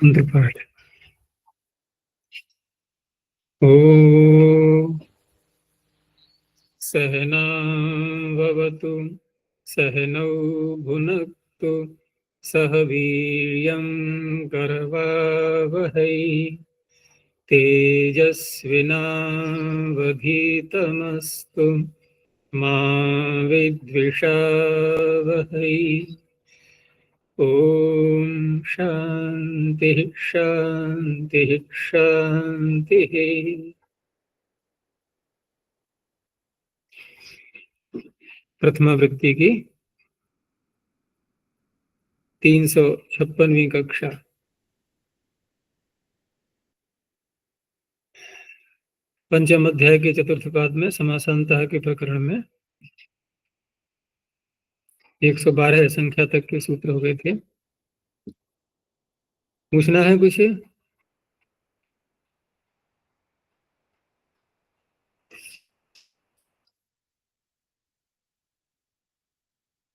मंत्रपाठ। ॐ सहनावतु सहनौ भुनक्तु सह वीर्यं करवावहै तेजस्विनावधीतमस्तु मा विद्विषावहै। ओम शांति शांति शांति। प्रथमा वृत्ति की 356वीं कक्षा। पंचम अध्याय के चतुर्थ पाद में समासांतः के प्रकरण में 112 संख्या तक के सूत्र हो गए थे। पूछना है कुछ?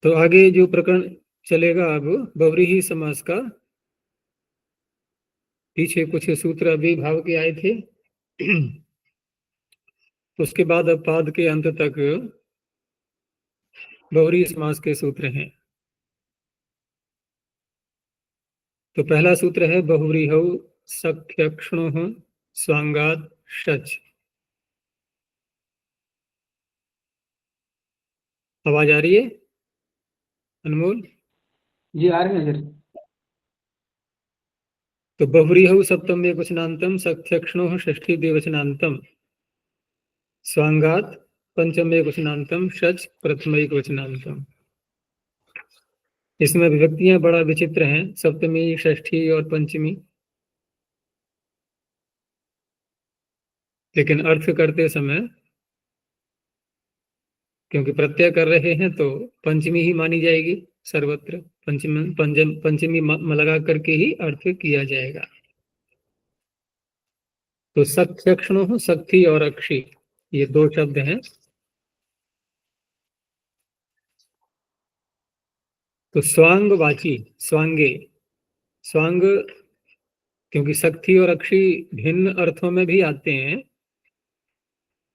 तो आगे जो प्रकरण चलेगा अब बहुव्रीहि समास का। पीछे कुछ सूत्र अभी भाव के आए थे। उसके बाद अब पाद के अंत तक बहुव्रीहि समास के सूत्र हैं। तो पहला सूत्र है बहुव्रीहौ सख्यक्षणोः स्वांगात् शच। आवाज आ रही है अनमोल? जी आ रही है सर। तो बहुव्रीहौ सप्तम एकवचनांतम सख्यक्षणोः षष्ठी द्विवचनांतम स्वांगात् पंचम एकवचनांतम शच प्रथम एकवचनांतम। इसमें विभक्तियां बड़ा विचित्र हैं, सप्तमी षष्ठी और पंचमी। लेकिन अर्थ करते समय क्योंकि प्रत्यय कर रहे हैं तो पंचमी ही मानी जाएगी सर्वत्र। पंचमी लगा करके ही अर्थ किया जाएगा। तो सख्यक्षणोः सख्ती और अक्षी ये दो शब्द हैं। तो स्वांगवाची स्वांगे स्वांग क्योंकि सख्ती और अक्षी भिन्न अर्थों में भी आते हैं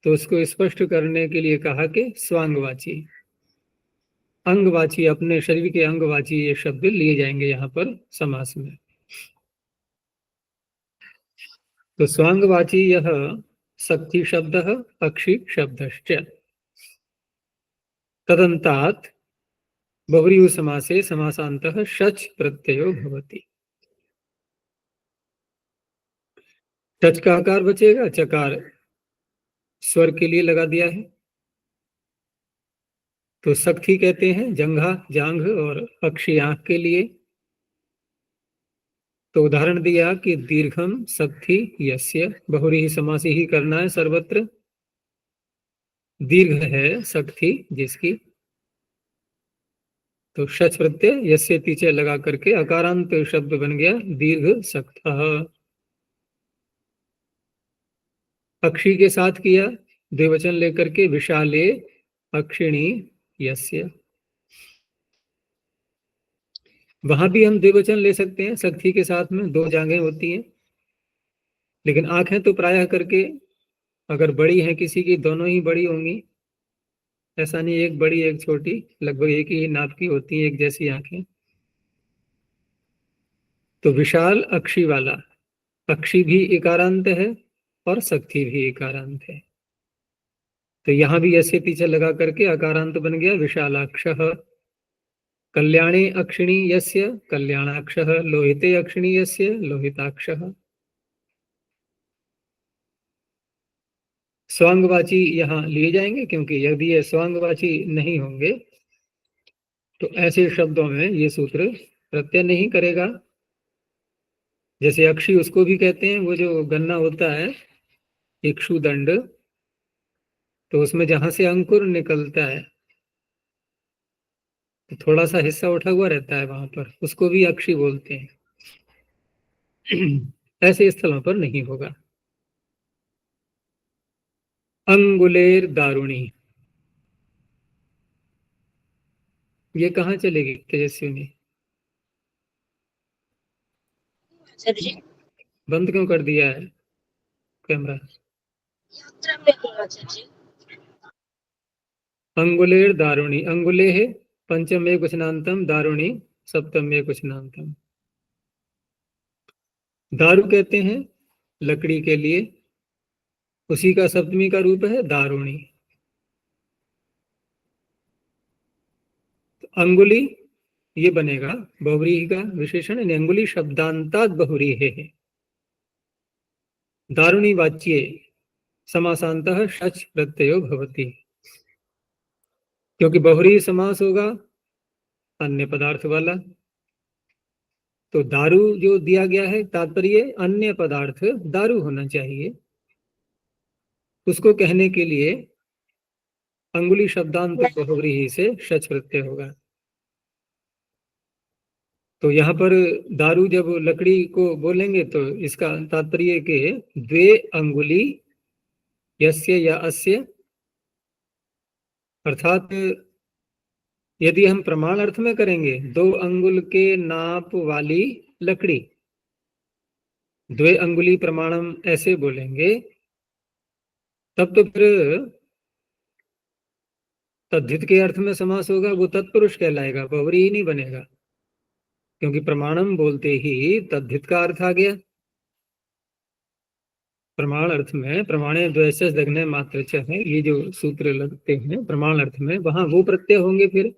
तो उसको स्पष्ट करने के लिए कहा कि स्वांगवाची। अंगवाची अपने शरीर के अंगवाची ये शब्द लिए जाएंगे यहाँ पर समास में। तो स्वांगवाची यह सख्ती शब्द अक्षी शब्दश्च। तदन्तात् बहुव्रीहि समासे समासान्तः शच प्रत्ययो भवति। टच का आकार बचेगा, चकार स्वर के लिए लगा दिया है। तो सख्ती कहते हैं जंघा जांघ और अक्षी आंख के लिए। तो उदाहरण दिया कि दीर्घम सख्ती यस्य, बहुव्रीहि समास ही करना है सर्वत्र। दीर्घ है सख्ती जिसकी, तो शच प्रत्यय यस्य पीछे लगा करके अकारांत शब्द बन गया दीर्घ सख्तः। अक्षी के साथ किया द्विवचन लेकर के विशाले अक्षिणी यस्य। वहां भी हम द्विवचन ले सकते हैं, सख्ती के साथ में दो जांघें होती हैं। लेकिन आंखें तो प्रायः करके अगर बड़ी है किसी की दोनों ही बड़ी होंगी, ऐसा नहीं एक बड़ी एक छोटी, लगभग एक ही नाप की होती है एक जैसी आंखें। तो विशाल अक्षी वाला, अक्षी भी इकारांत है और सख्ती भी इकारांत है। तो यहां भी ऐसे पीछे लगा करके अकारांत बन गया विशालाक्षः। कल्याणे अक्षिणी यस्य कल्याणाक्षः, लोहिते अक्षिणी यस्य लोहिताक्षः। स्वांगवाची यहाँ लिए जाएंगे क्योंकि यदि ये स्वांगवाची नहीं होंगे तो ऐसे शब्दों में ये सूत्र प्रत्यय नहीं करेगा। जैसे अक्षी उसको भी कहते हैं, वो जो गन्ना होता है इक्षुदंड, तो उसमें जहां से अंकुर निकलता है तो थोड़ा सा हिस्सा उठा हुआ रहता है, वहां पर उसको भी अक्षी बोलते हैं। ऐसे स्थलों पर नहीं होगा। अंगुलेर दारुणी, ये कहाँ चलेगी तेजस्विनी? सर जी बंद क्यों कर दिया है कैमरा? यात्रा में होगा सर जी। अंगुलेर दारुणी, अंगुले है पंचम एक वचनांतम, दारुणी सप्तम एक वचनांतम। दारु कहते हैं लकड़ी के लिए, उसी का सप्तमी का रूप है दारुणी। तो अंगुली ये बनेगा बहुव्रीहि का विशेषण, यानी अंगुली शब्दांतात् बहुव्रीहि है। दारुणी वाच्ये समासांतः शच प्रत्ययो भवति, क्योंकि बहुव्रीहि समास होगा अन्य पदार्थ वाला। तो दारू जो दिया गया है तात्पर्य अन्य पदार्थ दारू होना चाहिए, उसको कहने के लिए अंगुली शब्दांत बहुव्रीहि से शच प्रत्यय होगा। तो यहाँ पर दारू जब लकड़ी को बोलेंगे तो इसका तात्पर्य के द्वे अंगुली यस्य या अस्य, अर्थात यदि हम प्रमाण अर्थ में करेंगे 2 अंगुल के नाप वाली लकड़ी, द्वे अंगुली प्रमाणम ऐसे बोलेंगे, तब तो फिर तद्धित के अर्थ में समास होगा, वो तत्पुरुष कहलाएगा, बहुव्रीहि नहीं बनेगा, क्योंकि प्रमाणम बोलते ही तद्धित का अर्थ आ गया। प्रमाण अर्थ में प्रमाणे द्वैसस दग्ने मात्र च है, ये जो सूत्र लगते हैं प्रमाण अर्थ में, वहां वो प्रत्यय होंगे फिर।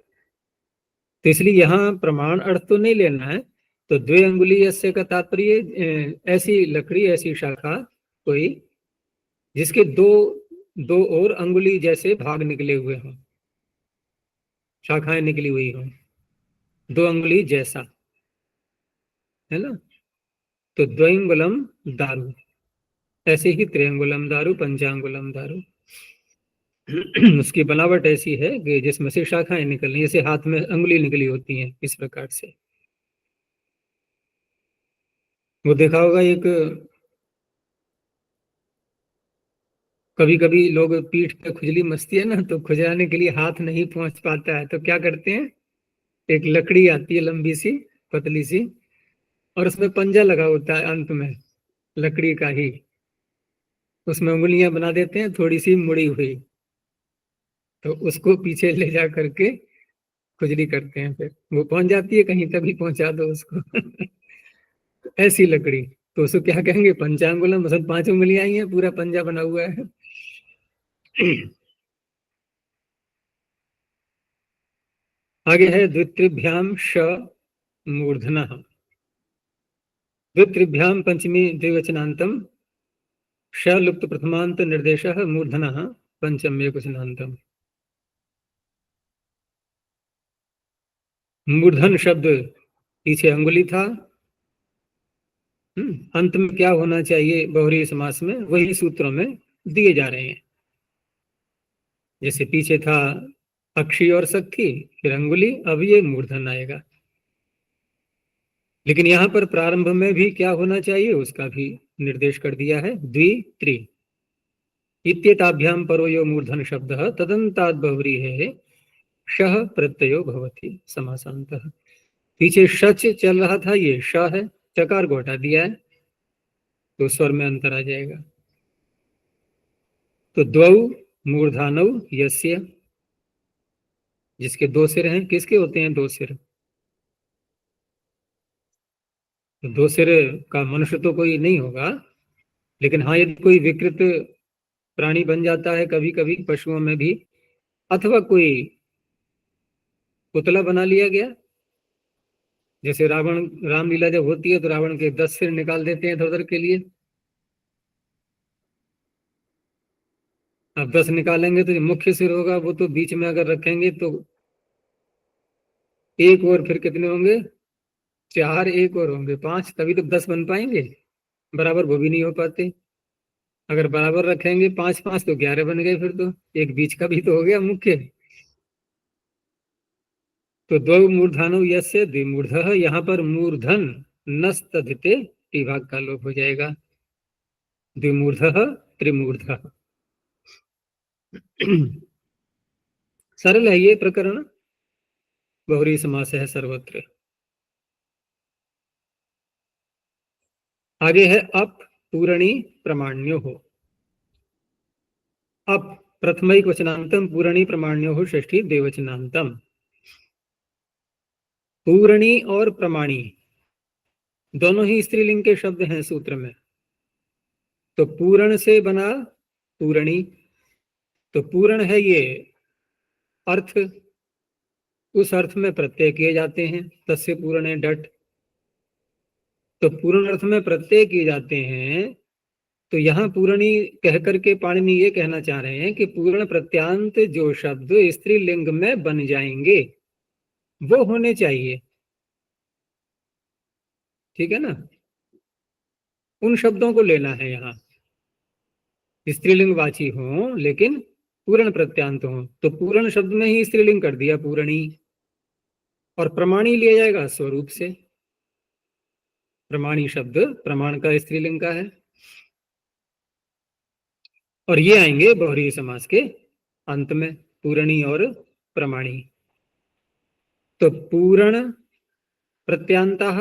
तो इसलिए यहाँ प्रमाण अर्थ तो नहीं लेना है। तो द्वे अंगुली यस्य का तात्पर्य ऐसी लकड़ी, ऐसी शाखा कोई जिसके दो दो और अंगुली जैसे भाग निकले हुए हों, शाखाएं निकली हुई हों, 2 अंगुली जैसा, है ना। तो द्वयंगुलम दारू, ऐसे ही त्रियंगुलम दारू, पंचांगुलम दारू। उसकी बनावट ऐसी है कि जिसमें से शाखाएं निकलनी, जैसे हाथ में अंगुली निकली होती हैं, इस प्रकार से। वो देखा होगा एक, कभी कभी लोग पीठ पे खुजली मचती है ना, तो खुजलाने के लिए हाथ नहीं पहुंच पाता है, तो क्या करते हैं, एक लकड़ी आती है लंबी सी पतली सी, और उसमें पंजा लगा होता है अंत में लकड़ी का ही, उसमें उंगलियां बना देते हैं थोड़ी सी मुड़ी हुई, तो उसको पीछे ले जा करके खुजली करते हैं, फिर वो पहुंच जाती है कहीं, तभी पहुंचा दो उसको। ऐसी लकड़ी, तो उसको क्या कहेंगे, पंचांगुलम, मतलब 5 उंगलियां ही हैं, पूरा पंजा बना हुआ है। आगे है द्वित्रिभ्याम श मूर्धनः, द्वित्रिभ्याम पंचमी द्विवचनांतम, श लुप्त प्रथमांत निर्देशः मूर्धनः पंचम एकवचनांतम। मूर्धन शब्द पीछे अंगुली था, अंत में क्या होना चाहिए बहुव्रीहि समास में, वही सूत्रों में दिए जा रहे हैं। जैसे पीछे था अक्षी और सखी, फिर अंगुली, अब ये मूर्धन आएगा। लेकिन यहाँ पर प्रारंभ में भी क्या होना चाहिए उसका भी निर्देश कर दिया है, द्वि त्रि इत्येताभ्याम परो यो मूर्धन शब्दः तदन्ताद् बहुव्रीहेः शः प्रत्ययो भवति समासान्तः। पीछे शच चल रहा था, ये श है, चकार को हटा दिया है, तो स्वर में अंतर आ जाएगा। तो द्वौ मूर्धानौ यस्य, जिसके 2 सिर हैं, किसके होते हैं 2 सिर, तो 2 सिर का मनुष्य तो कोई नहीं होगा, लेकिन हाँ यदि कोई विकृत प्राणी बन जाता है कभी कभी पशुओं में भी, अथवा कोई पुतला बना लिया गया, जैसे रावण, रामलीला जब होती है तो रावण के 10 सिर निकाल देते हैं इधर उधर के लिए। अब 10 निकालेंगे तो जो मुख्य सिर होगा वो तो बीच में अगर रखेंगे तो एक और फिर कितने होंगे, 4, एक और होंगे 5, तभी तो 10 बन पाएंगे, बराबर वो भी नहीं हो पाते। अगर बराबर रखेंगे 5 5 तो 11 बन गए, फिर तो एक बीच का भी तो हो गया मुख्य। तो द्वौ मूर्धानो यस्य द्विमूर्धः, यहाँ पर मूर्धन नस्तधिते विभाग का लोप हो जाएगा, द्विमूर्धः त्रिमूर्धः। सरल है ये प्रकरण, बहुव्रीहि समास है सर्वत्र। आगे है अप पूरणी प्रमाण्यो हो। अप प्रथमैक वचनांतम पूरणी प्रमाण्यो हो षष्ठी द्विवचनांतम। पूरणी और प्रमाणी दोनों ही स्त्रीलिंग के शब्द हैं सूत्र में। तो पूरण से बना पूरणी, तो पूरण है ये अर्थ, उस अर्थ में प्रत्यय किए जाते हैं, तस्य पूरणे डट। तो पूर्ण अर्थ में प्रत्यय किए जाते हैं। तो यहां पूरणी कह करके पाणिनि ये कहना चाह रहे हैं कि पूर्ण प्रत्यांत जो शब्द स्त्रीलिंग में बन जाएंगे वो होने चाहिए, ठीक है ना। उन शब्दों को लेना है यहाँ, स्त्रीलिंग वाची हो लेकिन पूर्ण प्रत्यांत हो। तो पूर्ण शब्द में ही स्त्रीलिंग कर दिया पूरणी, और प्रमाणी लिया जाएगा स्वरूप से। प्रमाणी शब्द प्रमाण का स्त्रीलिंग का है, और ये आएंगे बहुरी समास के अंत में, पूरणी और प्रमाणी। तो पूर्ण प्रत्यांतः,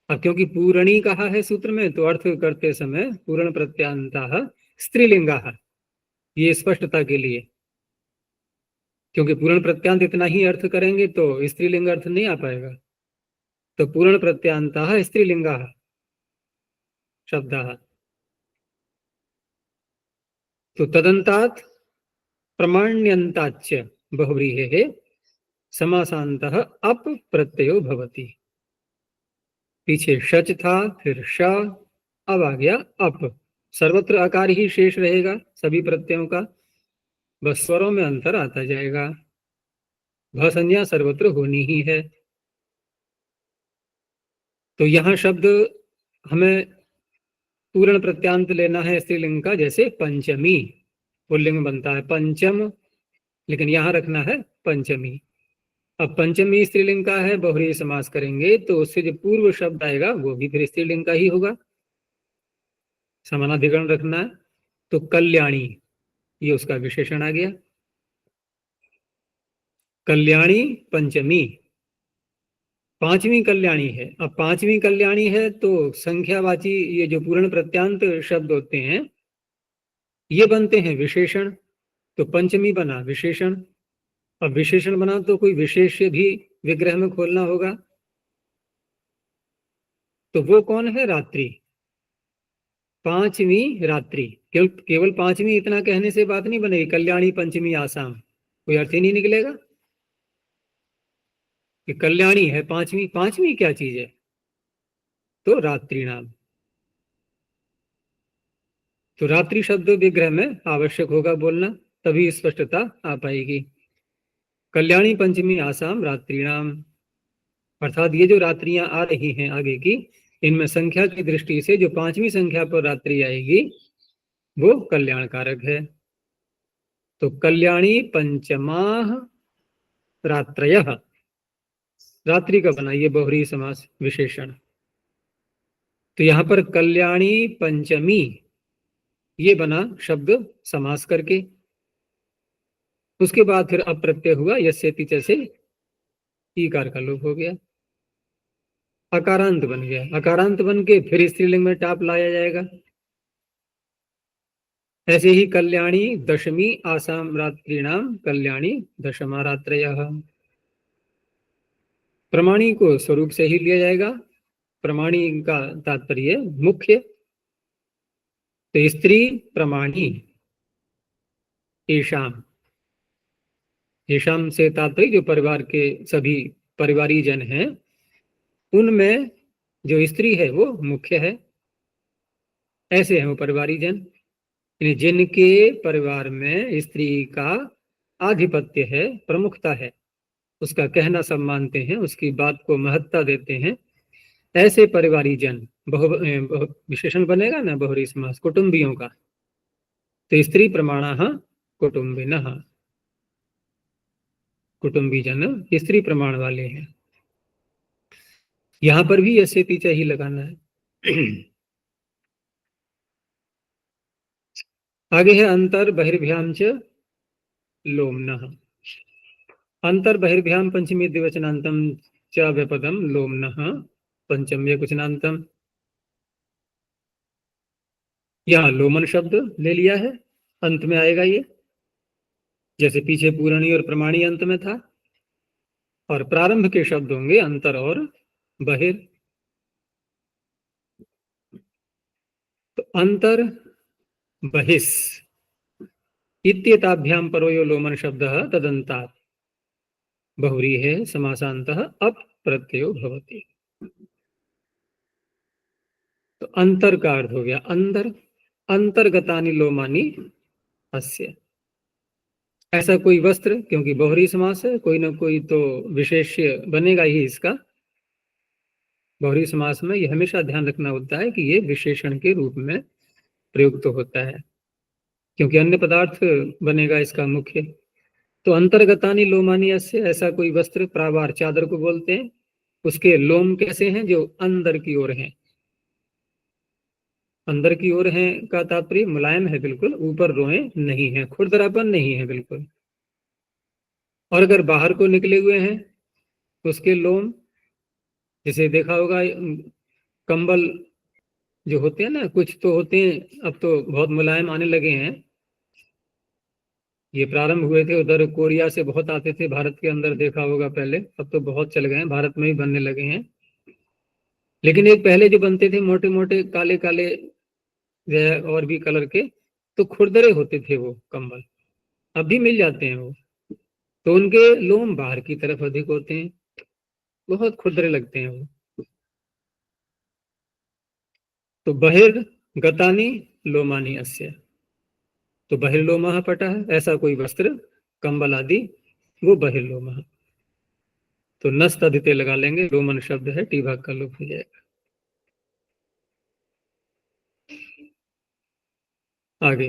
अब क्योंकि पूरणी कहा है सूत्र में तो अर्थ करते समय पूर्ण प्रत्यांतः स्त्रीलिंगाः, ये स्पष्टता के लिए, क्योंकि पूर्ण प्रत्यांत इतना ही अर्थ करेंगे तो स्त्रीलिंग अर्थ नहीं आ पाएगा। तो पूर्ण प्रत्यांतः स्त्रीलिंगाः शब्दाः। तो तदंतात प्रमाण्यंताच्च बहुव्रीहेः समासान्तः अप प्रत्ययो भवति। पीछे शच था, फिर श, अब आ गया अप। सर्वत्र आकार ही शेष रहेगा सभी प्रत्ययों का, बस स्वरों में अंतर आता जाएगा। भ संज्ञा सर्वत्र होनी ही है। तो यहां शब्द हमें पूर्ण प्रत्यांत लेना है स्त्रीलिंग का, जैसे पंचमी पुल्लिंग बनता है पंचम, लेकिन यहां रखना है पंचमी। अब पंचमी स्त्रीलिंग का है, बहुरी समास करेंगे तो उससे जो पूर्व शब्द आएगा वो भी फिर स्त्रीलिंग का ही होगा, समानाधिकरण रखना है। तो कल्याणी ये उसका विशेषण आ गया, कल्याणी पंचमी, पांचवी कल्याणी है। अब पांचवी कल्याणी है तो संख्यावाची ये जो पूर्ण प्रत्यांत शब्द होते हैं ये बनते हैं विशेषण। तो पंचमी बना विशेषण, अब विशेषण बना तो कोई विशेष्य भी विग्रह में खोलना होगा। तो वो कौन है? रात्रि, पांचवी रात्रि। केवल पांचवी इतना कहने से बात नहीं बनेगी, कल्याणी पंचमी आसाम, कोई अर्थ ही नहीं निकलेगा कि कल्याणी है पांचवी, पांचवी क्या चीज है? तो रात्रि नाम। तो रात्रि शब्द विग्रह में आवश्यक होगा बोलना, तभी स्पष्टता आ पाएगी। कल्याणी पंचमी आसाम रात्रि नाम, अर्थात ये जो रात्रियां आ रही हैं आगे की, इनमें संख्या की दृष्टि से जो पांचवी संख्या पर रात्रि आएगी वो कल्याणकारक है। तो कल्याणी पंचमाः रात्रयः, रात्रि का बना ये बहुरी समास विशेषण। तो यहां पर कल्याणी पंचमी ये बना शब्द समास करके, उसके बाद फिर अप्रत्यय हुआ यस्येति से ईकार का लोप हो गया, अकारांत बन गया। अकारांत बन के फिर स्त्रीलिंग में टाप लाया जाएगा। ऐसे ही कल्याणी दशमी आसाम रात्रिणाम कल्याणी दशमा रात्रयः। प्रमाणी को स्वरूप से ही लिया जाएगा, प्रमाणी का तात्पर्य मुख्य। तो स्त्री प्रमाणी ईशाम, ईशाम से तात्पर्य जो परिवार के सभी परिवारी जन हैं उनमें जो स्त्री है वो मुख्य है, ऐसे हैं वो परिवारी जन, जिनके परिवार में स्त्री का आधिपत्य है, प्रमुखता है, उसका कहना सब मानते हैं, उसकी बात को महत्ता देते हैं, ऐसे परिवारी जन। विशेषण बनेगा ना बहुरी समास कुटुंबियों का। तो स्त्री प्रमाणः कुटुंबिनः, कुटुंबी जन स्त्री प्रमाण वाले हैं। यहां पर भी ऐसे पीछे ही लगाना है। आगे है अंतर बहिर्भ्याम च लोमनः। अंतर बहिर्भ्याम पंचमी द्विवचनांतम च व्यपदम लोमनः पंचम्य कुचनांतम। यहाँ लोमन शब्द ले लिया है, अंत में आएगा ये, जैसे पीछे पूरणी और प्रमाणी अंत में था। और प्रारंभ के शब्द होंगे अंतर और बहिर। तो अंतर बहिस इत्येताभ्याम परो यो लोमन शब्दः तदन्तात् बहुव्रीहेः समासान्तः अप प्रत्ययो भवति। तो अंतर का अर्थ हो गया अंदर, अंतर्गतानि लोमानि अस्य। ऐसा कोई वस्त्र, क्योंकि बहुरी समास है, कोई ना कोई तो विशेष्य बनेगा ही इसका। बहुरी समास में यह हमेशा ध्यान रखना होता है कि ये विशेषण के रूप में प्रयुक्त होता है, क्योंकि अन्य पदार्थ बनेगा इसका मुख्य। तो अंतर्गतानि लोमानि अस्य, ऐसा कोई वस्त्र, प्रावार चादर को बोलते हैं, उसके लोम कैसे हैं, जो अंदर की ओर हैं। अंदर की ओर हैं का तात्पर्य मुलायम है बिल्कुल, ऊपर रोए नहीं है, खुरदरापन नहीं है बिल्कुल। और अगर बाहर को निकले हुए हैं उसके लोम, जैसे देखा होगा कंबल जो होते हैं ना, कुछ तो होते हैं, अब तो बहुत मुलायम आने लगे हैं। ये प्रारंभ हुए थे उधर कोरिया से, बहुत आते थे भारत के अंदर, देखा होगा पहले, अब तो बहुत चल गए हैं, भारत में ही बनने लगे हैं। लेकिन एक पहले जो बनते थे मोटे मोटे काले काले और भी कलर के, तो खुरदरे होते थे वो कंबल, अभी मिल जाते हैं वो। तो उनके लोम बाहर की तरफ अधिक होते हैं, बहुत खुरदरे लगते हैं वो। तो बहिर्गतानि लोमानि अस्य, तो बहिर्लोमः पटा है, ऐसा कोई वस्त्र, कंबल आदि, वो बहिर्लोमः। तो नस्त अधिते लगा लेंगे, लोमन शब्द है, टी भाग का लोप हो जाएगा। आगे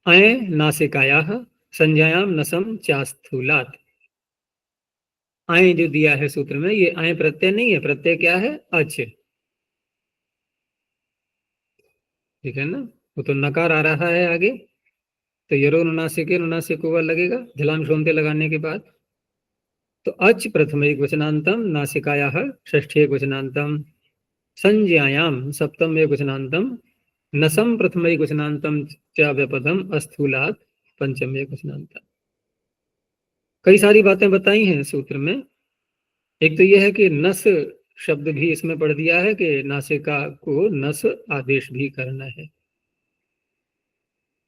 अय नासिकायाः संज्ञायां नसम चास्थूलात्। अय जो दिया है सूत्र में, ये अय प्रत्यय नहीं है, प्रत्यय क्या है, अच, ठीक है ना। वो तो नकार आ रहा है आगे, तो यरो नुनासिके, नुनासिक हुआ लगेगा झलाम शोनते लगाने के बाद। तो अच प्रथम एक वचनांतम, नासिकायाः षष्ठी एक वचनांतम, संज्ञायाम सप्तम एक वचनांतम, नसम प्रथम एक वचनांतम च व्यापदम अस्थूलात् पंचम एक वचनांतम। कई सारी बातें बताई हैं सूत्र में। एक तो यह है कि नस शब्द भी इसमें पढ़ दिया है कि नासिका को नस आदेश भी करना है,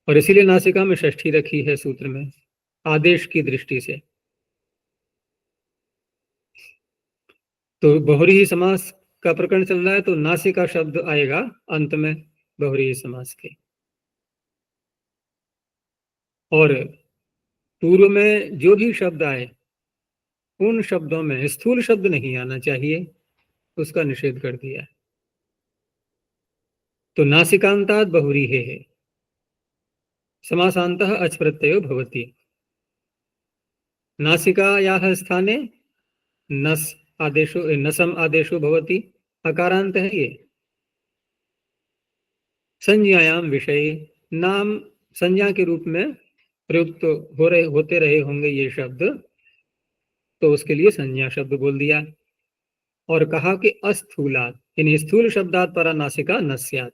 और इसीलिए नासिका में षष्ठी रखी है सूत्र में आदेश की दृष्टि से। तो बहुरी समास का प्रकरण चल रहा है, तो नासिका शब्द आएगा अंत में बहुरी समास के। और पूर्व में जो भी शब्द आए उन शब्दों में स्थूल शब्द नहीं आना चाहिए, उसका निषेध कर दिया है। तो नासिकांतात् बहुव्रीहेः समासान्तः अच प्रत्ययो भवति। नासिकायाः स्थाने नस आदेशो, नसम आदेशो भवति, अकारांत है ये। संज्ञायाम विषय, नाम संज्ञा के रूप में प्रयुक्त होते रहे होंगे ये शब्द, तो उसके लिए संज्ञा शब्द बोल दिया। और कहा कि अस्थूलात्, इन स्थूल शब्दात् परा नासिका न स्यात्।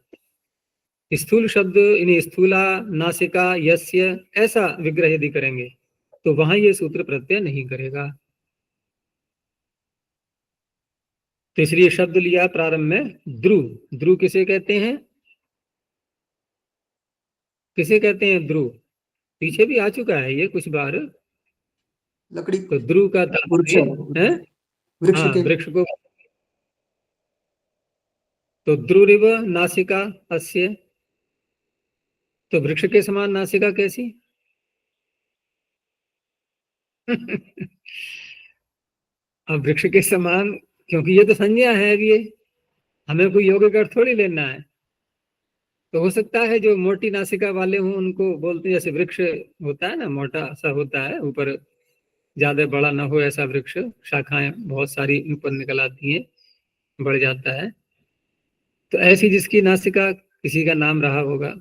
स्थूल शब्द इन स्थूला नासिका यस्य ऐसा विग्रह यदि करेंगे तो वहां ये सूत्र प्रत्यय नहीं करेगा। तो इसलिए शब्द लिया प्रारंभ में द्रु। द्रु किसे कहते हैं, किसे कहते हैं द्रु, पीछे भी आ चुका है ये कुछ बार। लकड़ी, तो द्रु का वृक्ष तात्पर्य है, वृक्ष हाँ के। वृक्ष को। तो द्रुरिव नासिका अस्य, तो वृक्ष के समान नासिका कैसी अब वृक्ष के समान, क्योंकि ये तो संज्ञा है, अब ये हमें कोई यौगिक अर्थ थोड़ी लेना है। तो हो सकता है जो मोटी नासिका वाले हों उनको बोलते हैं, जैसे वृक्ष होता है ना, मोटा सा होता है, ऊपर ज्यादा बड़ा ना हो ऐसा वृक्ष, शाखाएं बहुत सारी ऊपर निकल आती हैं, बढ़ जाता है। तो ऐसी जिसकी नासिका किसी का नाम रहा होगा,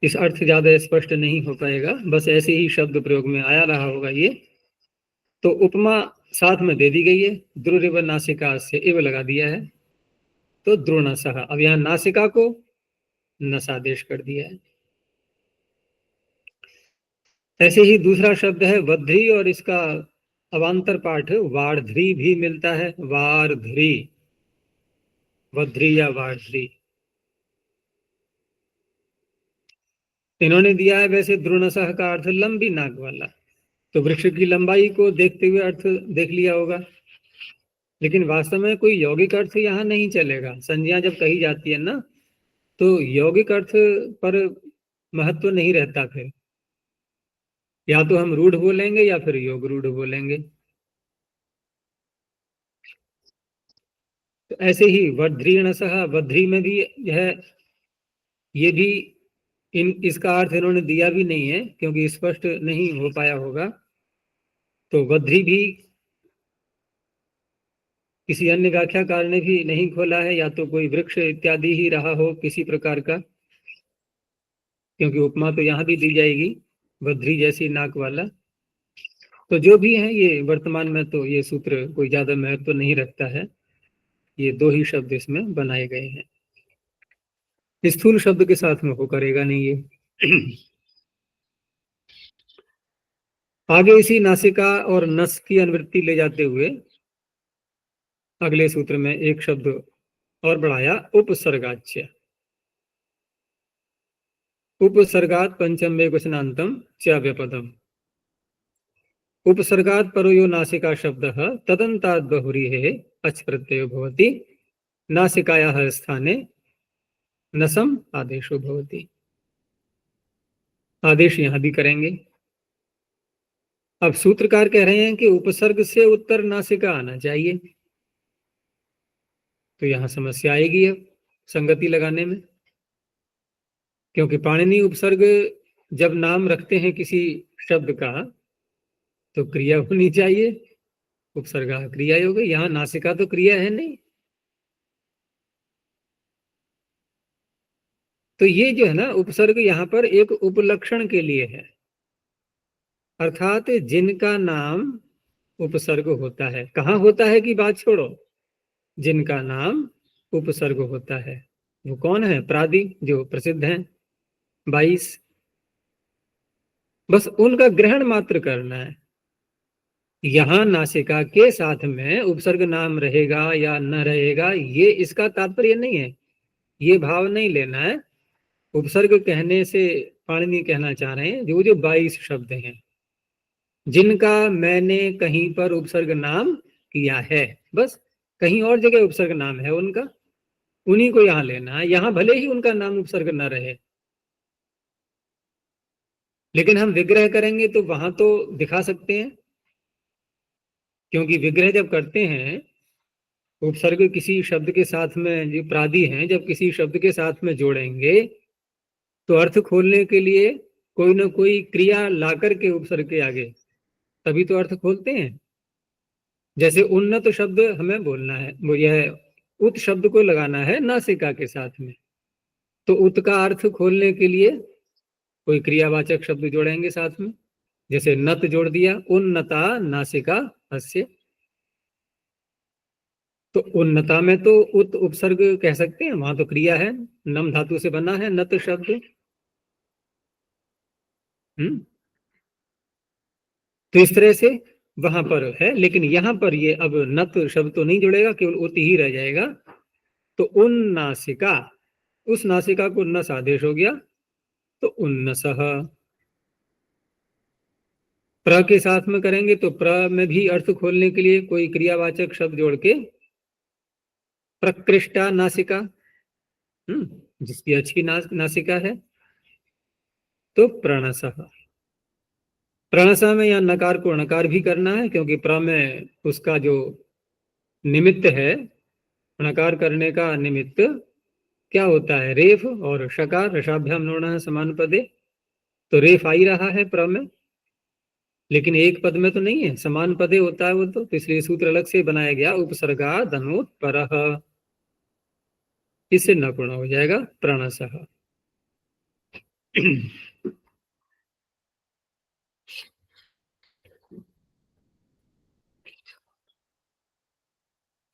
इस अर्थ ज्यादा स्पष्ट नहीं हो पाएगा, बस ऐसे ही शब्द प्रयोग में आया रहा होगा ये। तो उपमा साथ में दे दी गई है, द्रुरिव नासिका से इव लगा दिया है, तो द्रोणसः। अब यहाँ नासिका को नसादेश कर दिया है। ऐसे ही दूसरा शब्द है वध्री और इसका अवांतर पाठ वार्ध्री भी मिलता है, वार्ध्री, वध्री या वार्ध्री। इन्होंने दिया है वैसे द्रोणसः का अर्थ लंबी नाक वाला, तो वृक्ष की लंबाई को देखते हुए अर्थ देख लिया होगा, लेकिन वास्तव में कोई यौगिक अर्थ यहाँ नहीं चलेगा। संज्ञा जब कही जाती है ना, तो यौगिक अर्थ पर महत्व नहीं रहता, फिर या तो हम रूढ़ बोलेंगे या फिर योग रूढ़ बोलेंगे। तो ऐसे ही वध्रीणसः, वध्री में भी यह, ये भी इसका अर्थ इन्होंने दिया भी नहीं है क्योंकि स्पष्ट नहीं हो पाया होगा। तो वध्री भी किसी अन्य व्याख्याकार ने भी नहीं खोला है, या तो कोई वृक्ष इत्यादि ही रहा हो किसी प्रकार का, क्योंकि उपमा तो यहाँ भी दी जाएगी वध्री जैसी नाक वाला। तो जो भी है, ये वर्तमान में तो ये सूत्र कोई ज्यादा महत्व तो नहीं रखता है, ये दो ही शब्द इसमें बनाए गए हैं। स्थूल शब्द के साथ में हो करेगा नहीं ये। आगे इसी नासिका और नस की अनुवृत्ति ले जाते हुए अगले सूत्र में एक शब्द और बढ़ाया, उपसर्गाच्य। उपसर्गात पंचम वचनांतम च व्यपदम। उपसर्गात परो यो नासिका शब्दः तदन्तात् बहुव्रीहेः अच् प्रत्ययो भवति, नासिकायाः स्थाने नसम आदेशो भवति। आदेश यहां भी करेंगे। अब सूत्रकार कह रहे हैं कि उपसर्ग से उत्तर नासिका आना चाहिए, तो यहां समस्या आएगी अब संगति लगाने में, क्योंकि पाणिनि उपसर्ग जब नाम रखते हैं किसी शब्द का तो क्रिया होनी चाहिए, उपसर्ग क्रिया हो गई, यहां नासिका तो क्रिया है नहीं। तो ये जो है ना उपसर्ग यहाँ पर एक उपलक्षण के लिए है, अर्थात जिनका नाम उपसर्ग होता है। कहाँ होता है कि बात छोड़ो, जिनका नाम उपसर्ग होता है वो कौन है? प्रादि, जो प्रसिद्ध हैं 22, बस उनका ग्रहण मात्र करना है। यहां नासिका के साथ में उपसर्ग नाम रहेगा या न रहेगा, ये इसका तात्पर्य नहीं है, ये भाव नहीं लेना है। उपसर्ग कहने से पाणिनि कहना चाह रहे हैं जो जो 22 शब्द हैं जिनका मैंने कहीं पर उपसर्ग नाम किया है, बस कहीं और जगह उपसर्ग नाम है उनका, उन्हीं को यहां लेना है। यहां भले ही उनका नाम उपसर्ग न रहे, लेकिन हम विग्रह करेंगे तो वहां तो दिखा सकते हैं, क्योंकि विग्रह जब करते हैं उपसर्ग किसी शब्द के साथ में, जो प्रादि हैं जब किसी शब्द के साथ में जोड़ेंगे तो अर्थ खोलने के लिए कोई ना कोई क्रिया ला करके उपसर्ग के आगे तभी तो अर्थ खोलते हैं। जैसे उन्नत शब्द हमें बोलना है, वो यह उत शब्द को लगाना है नासिका के साथ में, तो उत का अर्थ खोलने के लिए कोई क्रियावाचक शब्द जोड़ेंगे साथ में, जैसे नत जोड़ दिया, उन्नता नासिका हस्य, तो उन्नता में तो उत उपसर्ग कह सकते हैं, वहां तो क्रिया है, नम धातु से बना है नत शब्द। तो इस तरह से वहां पर है, लेकिन यहां पर ये अब नत शब्द तो नहीं जुड़ेगा, केवल उत ही रह जाएगा। तो उन नासिका, उस नासिका को नस आदेश हो गया, तो उन्नसः। प्र के साथ में करेंगे तो प्र में भी अर्थ खोलने के लिए कोई क्रियावाचक शब्द जोड़ के, प्रकृष्टा नासिका, जिसकी अच्छी नासिका है, तो प्रणसः। प्रणसा में या नकार को णकार भी करना है, क्योंकि प्र में उसका जो निमित्त है, णकार करने का निमित्त क्या होता है? रेफ और शकार, रसाभ्याम नोणः समान पदे, तो रेफ आ ही रहा है प्र में, लेकिन एक पद में तो नहीं है, समान पदे होता है वो तो इसलिए सूत्र अलग से बनाया गया, उपसर्गा धनोत परः, इससे न पूर्ण हो जाएगा प्रणसः।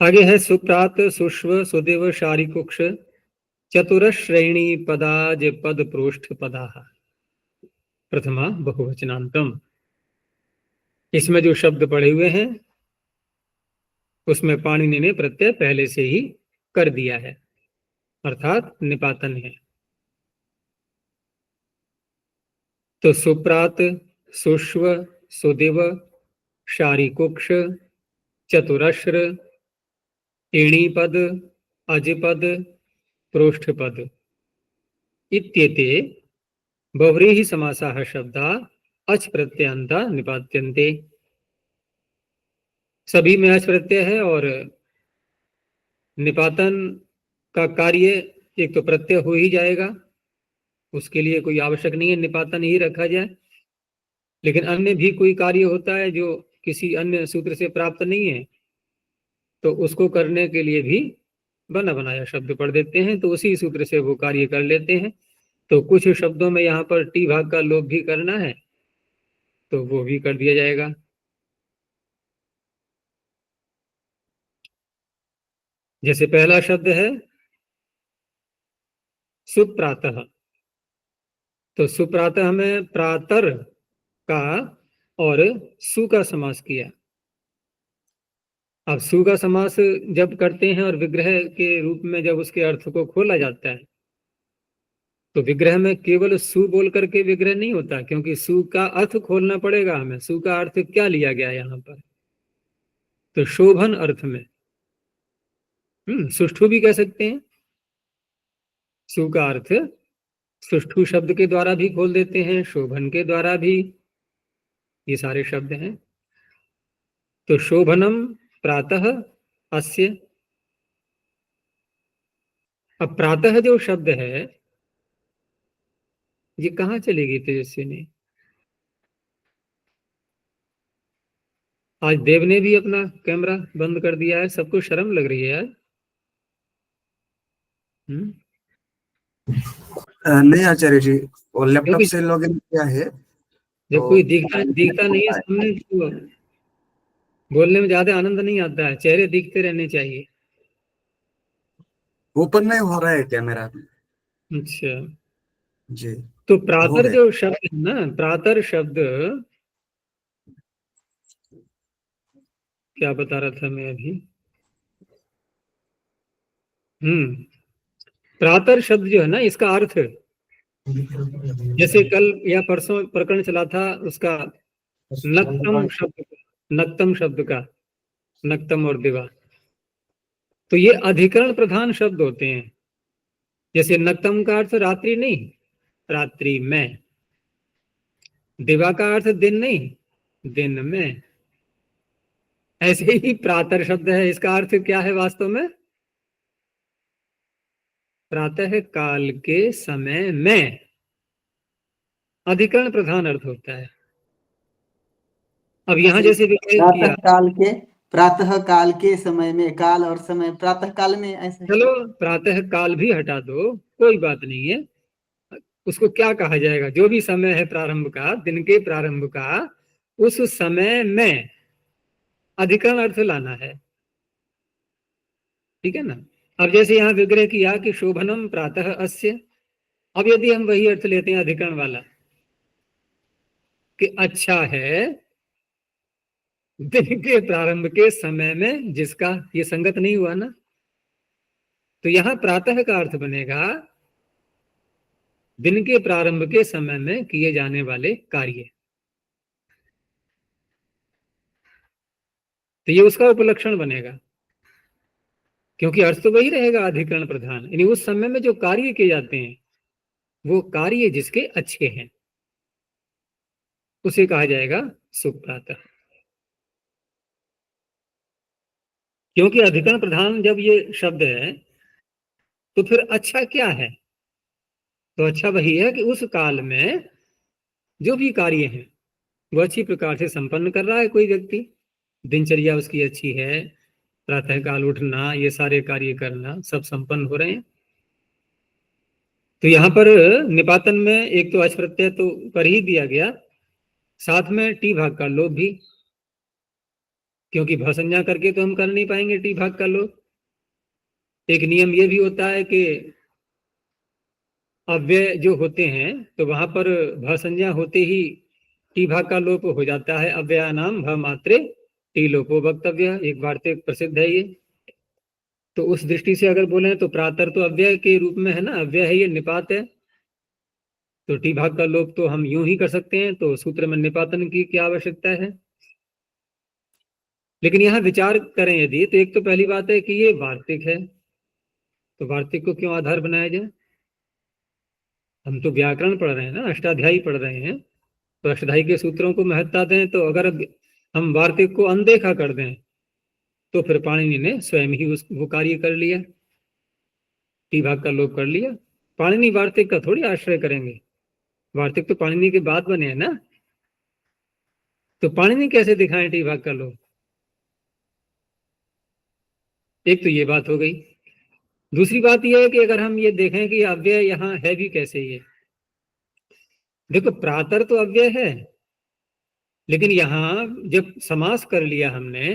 आगे है सुप्रात, सुश्व, सुदेव, शारिकुक्ष, चतुरश्रेणी पदाज पद प्रोष्ठ पदा प्रथमा बहुवचनांतम। इसमें जो शब्द पढ़े हुए हैं उसमें पाणिनि ने प्रत्यय पहले से ही कर दिया है, अर्थात निपातन है। तो सुप्रात, सुश्व, सुदिव, शारीकुक्ष, चतुरश्र, एणीपद, अजपद, प्रोष्ठपद इत्येते बहुव्रीहि समासाः शब्दा अच प्रत्ययन्ता निपात्यन्ते। सभी में अच प्रत्यय है और निपातन का कार्य एक तो प्रत्यय हो ही जाएगा, उसके लिए कोई आवश्यक नहीं है निपातन ही रखा जाए। लेकिन अन्य भी कोई कार्य होता है जो किसी अन्य सूत्र से प्राप्त नहीं है, तो उसको करने के लिए भी बना बनाया शब्द पढ़ देते हैं, तो उसी सूत्र से वो कार्य कर लेते हैं। तो कुछ शब्दों में यहाँ पर टी भाग का लोप भी करना है तो वो भी कर दिया जाएगा। जैसे पहला शब्द है सुप्रातः, तो सुप्रातः में प्रातर का और सु का समास किया। अब सु का समास जब करते हैं और विग्रह के रूप में जब उसके अर्थ को खोला जाता है तो विग्रह में केवल सु बोल करके विग्रह नहीं होता, क्योंकि सु का अर्थ खोलना पड़ेगा हमें। सु का अर्थ क्या लिया गया यहाँ पर, तो शोभन अर्थ में सुष्ठु भी कह सकते हैं। सु का अर्थ सुष्ठु शब्द के द्वारा भी खोल देते हैं, शोभन के द्वारा भी, ये सारे शब्द हैं। तो शोभनम प्रातः अस्य। अब प्रातः जो शब्द है ये कहाँ चली गई तेजस्विनी? आज देव ने भी अपना कैमरा बंद कर दिया है, सबको शर्म लग रही है यार। नहीं आचार्य जी, वो लैपटॉप क्योंकि से लॉगिन किया है जब तो कोई दिखता नहीं है सामने तो बोलने में ज्यादा आनंद नहीं आता है, चेहरे दिखते रहने चाहिए। ओपन नहीं हो रहा है कैमरा। अच्छा, जी तो हो प्रातर गया। जो शब्द है ना, प्रातर शब्द क्या बता रहा था मैं अभी, प्रातर शब्द जो है ना, इसका अर्थ जैसे कल या परसों प्रकरण चला था उसका नक्तम शब्द का, नक्तम और दिवा, तो ये अधिकरण प्रधान शब्द होते हैं। जैसे नक्तम का अर्थ रात्रि नहीं, रात्रि में। दिवा का अर्थ दिन नहीं, दिन में। ऐसे ही प्रातः शब्द है, इसका अर्थ क्या है वास्तव में? प्रातः काल के समय में, अधिकरण प्रधान अर्थ होता है। अब यहाँ जैसे विग्रह किया, प्रातः काल के समय में, काल और समय प्रातः काल में, ऐसे चलो प्रातः काल भी हटा दो, कोई बात नहीं है। उसको क्या कहा जाएगा? जो भी समय है प्रारंभ का, दिन के प्रारंभ का, उस समय में अधिकरण अर्थ लाना है, ठीक है ना। अब जैसे यहाँ विग्रह किया कि शोभनम प्रातः अस्य, अब यदि हम वही अर्थ लेते हैं अधिकरण वाला कि अच्छा है दिन के प्रारंभ के समय में जिसका, ये संगत नहीं हुआ ना। तो यहां प्रातः का अर्थ बनेगा दिन के प्रारंभ के समय में किए जाने वाले कार्य, तो ये उसका उपलक्षण बनेगा, क्योंकि अर्थ तो वही रहेगा अधिकरण प्रधान, यानी उस समय में जो कार्य किए जाते हैं वो कार्य जिसके अच्छे हैं उसे कहा जाएगा सुप्रातः। क्योंकि अधिकरण प्रधान जब ये शब्द है तो फिर अच्छा क्या है? तो अच्छा वही है कि उस काल में जो भी कार्य है वो अच्छी प्रकार से संपन्न कर रहा है कोई व्यक्ति, दिनचर्या उसकी अच्छी है, प्रातः काल उठना, ये सारे कार्य करना सब संपन्न हो रहे हैं। तो यहाँ पर निपातन में एक तो अच प्रत्यय तो कर ही दिया गया, साथ में टी भाग का लोप भी, क्योंकि भसंज्ञा करके तो हम कर नहीं पाएंगे टी भाग का लोप। एक नियम ये भी होता है कि अव्यय जो होते हैं तो वहां पर भ संज्ञा होते ही टी भाग का लोप हो जाता है। अव्ययानाम भ मात्रे टी लोपो वक्तव्य, एक वार्तिक प्रसिद्ध है ये। तो उस दृष्टि से अगर बोले तो प्रातर तो अव्यय के रूप में है ना, अव्यय है, ये निपात है, तो टी भाग का लोप तो हम यूं ही कर सकते हैं, तो सूत्र में निपातन की क्या आवश्यकता है। लेकिन यहाँ विचार करें यदि, तो एक तो पहली बात है कि ये वार्तिक है, तो वार्तिक को क्यों आधार बनाया जाए। हम तो व्याकरण पढ़ रहे हैं ना, अष्टाध्यायी पढ़ रहे हैं, तो अष्टाध्यायी के सूत्रों को महत्ता दें। तो अगर हम वार्तिक को अनदेखा कर दें तो फिर पाणिनि ने स्वयं ही वो कार्य कर लिया, टी भाग का लोप कर लिया। पाणिनि वार्तिक का थोड़ी आश्रय करेंगे, वार्तिक तो पाणिनि के बाद बने हैं ना, तो पाणिनि कैसे दिखाएं टी भाग का लोप। एक तो ये बात हो गई। दूसरी बात यह है कि अगर हम ये देखें कि अव्यय यहाँ है भी कैसे, ये देखो प्रातर तो अव्यय है, लेकिन यहां जब समास कर लिया हमने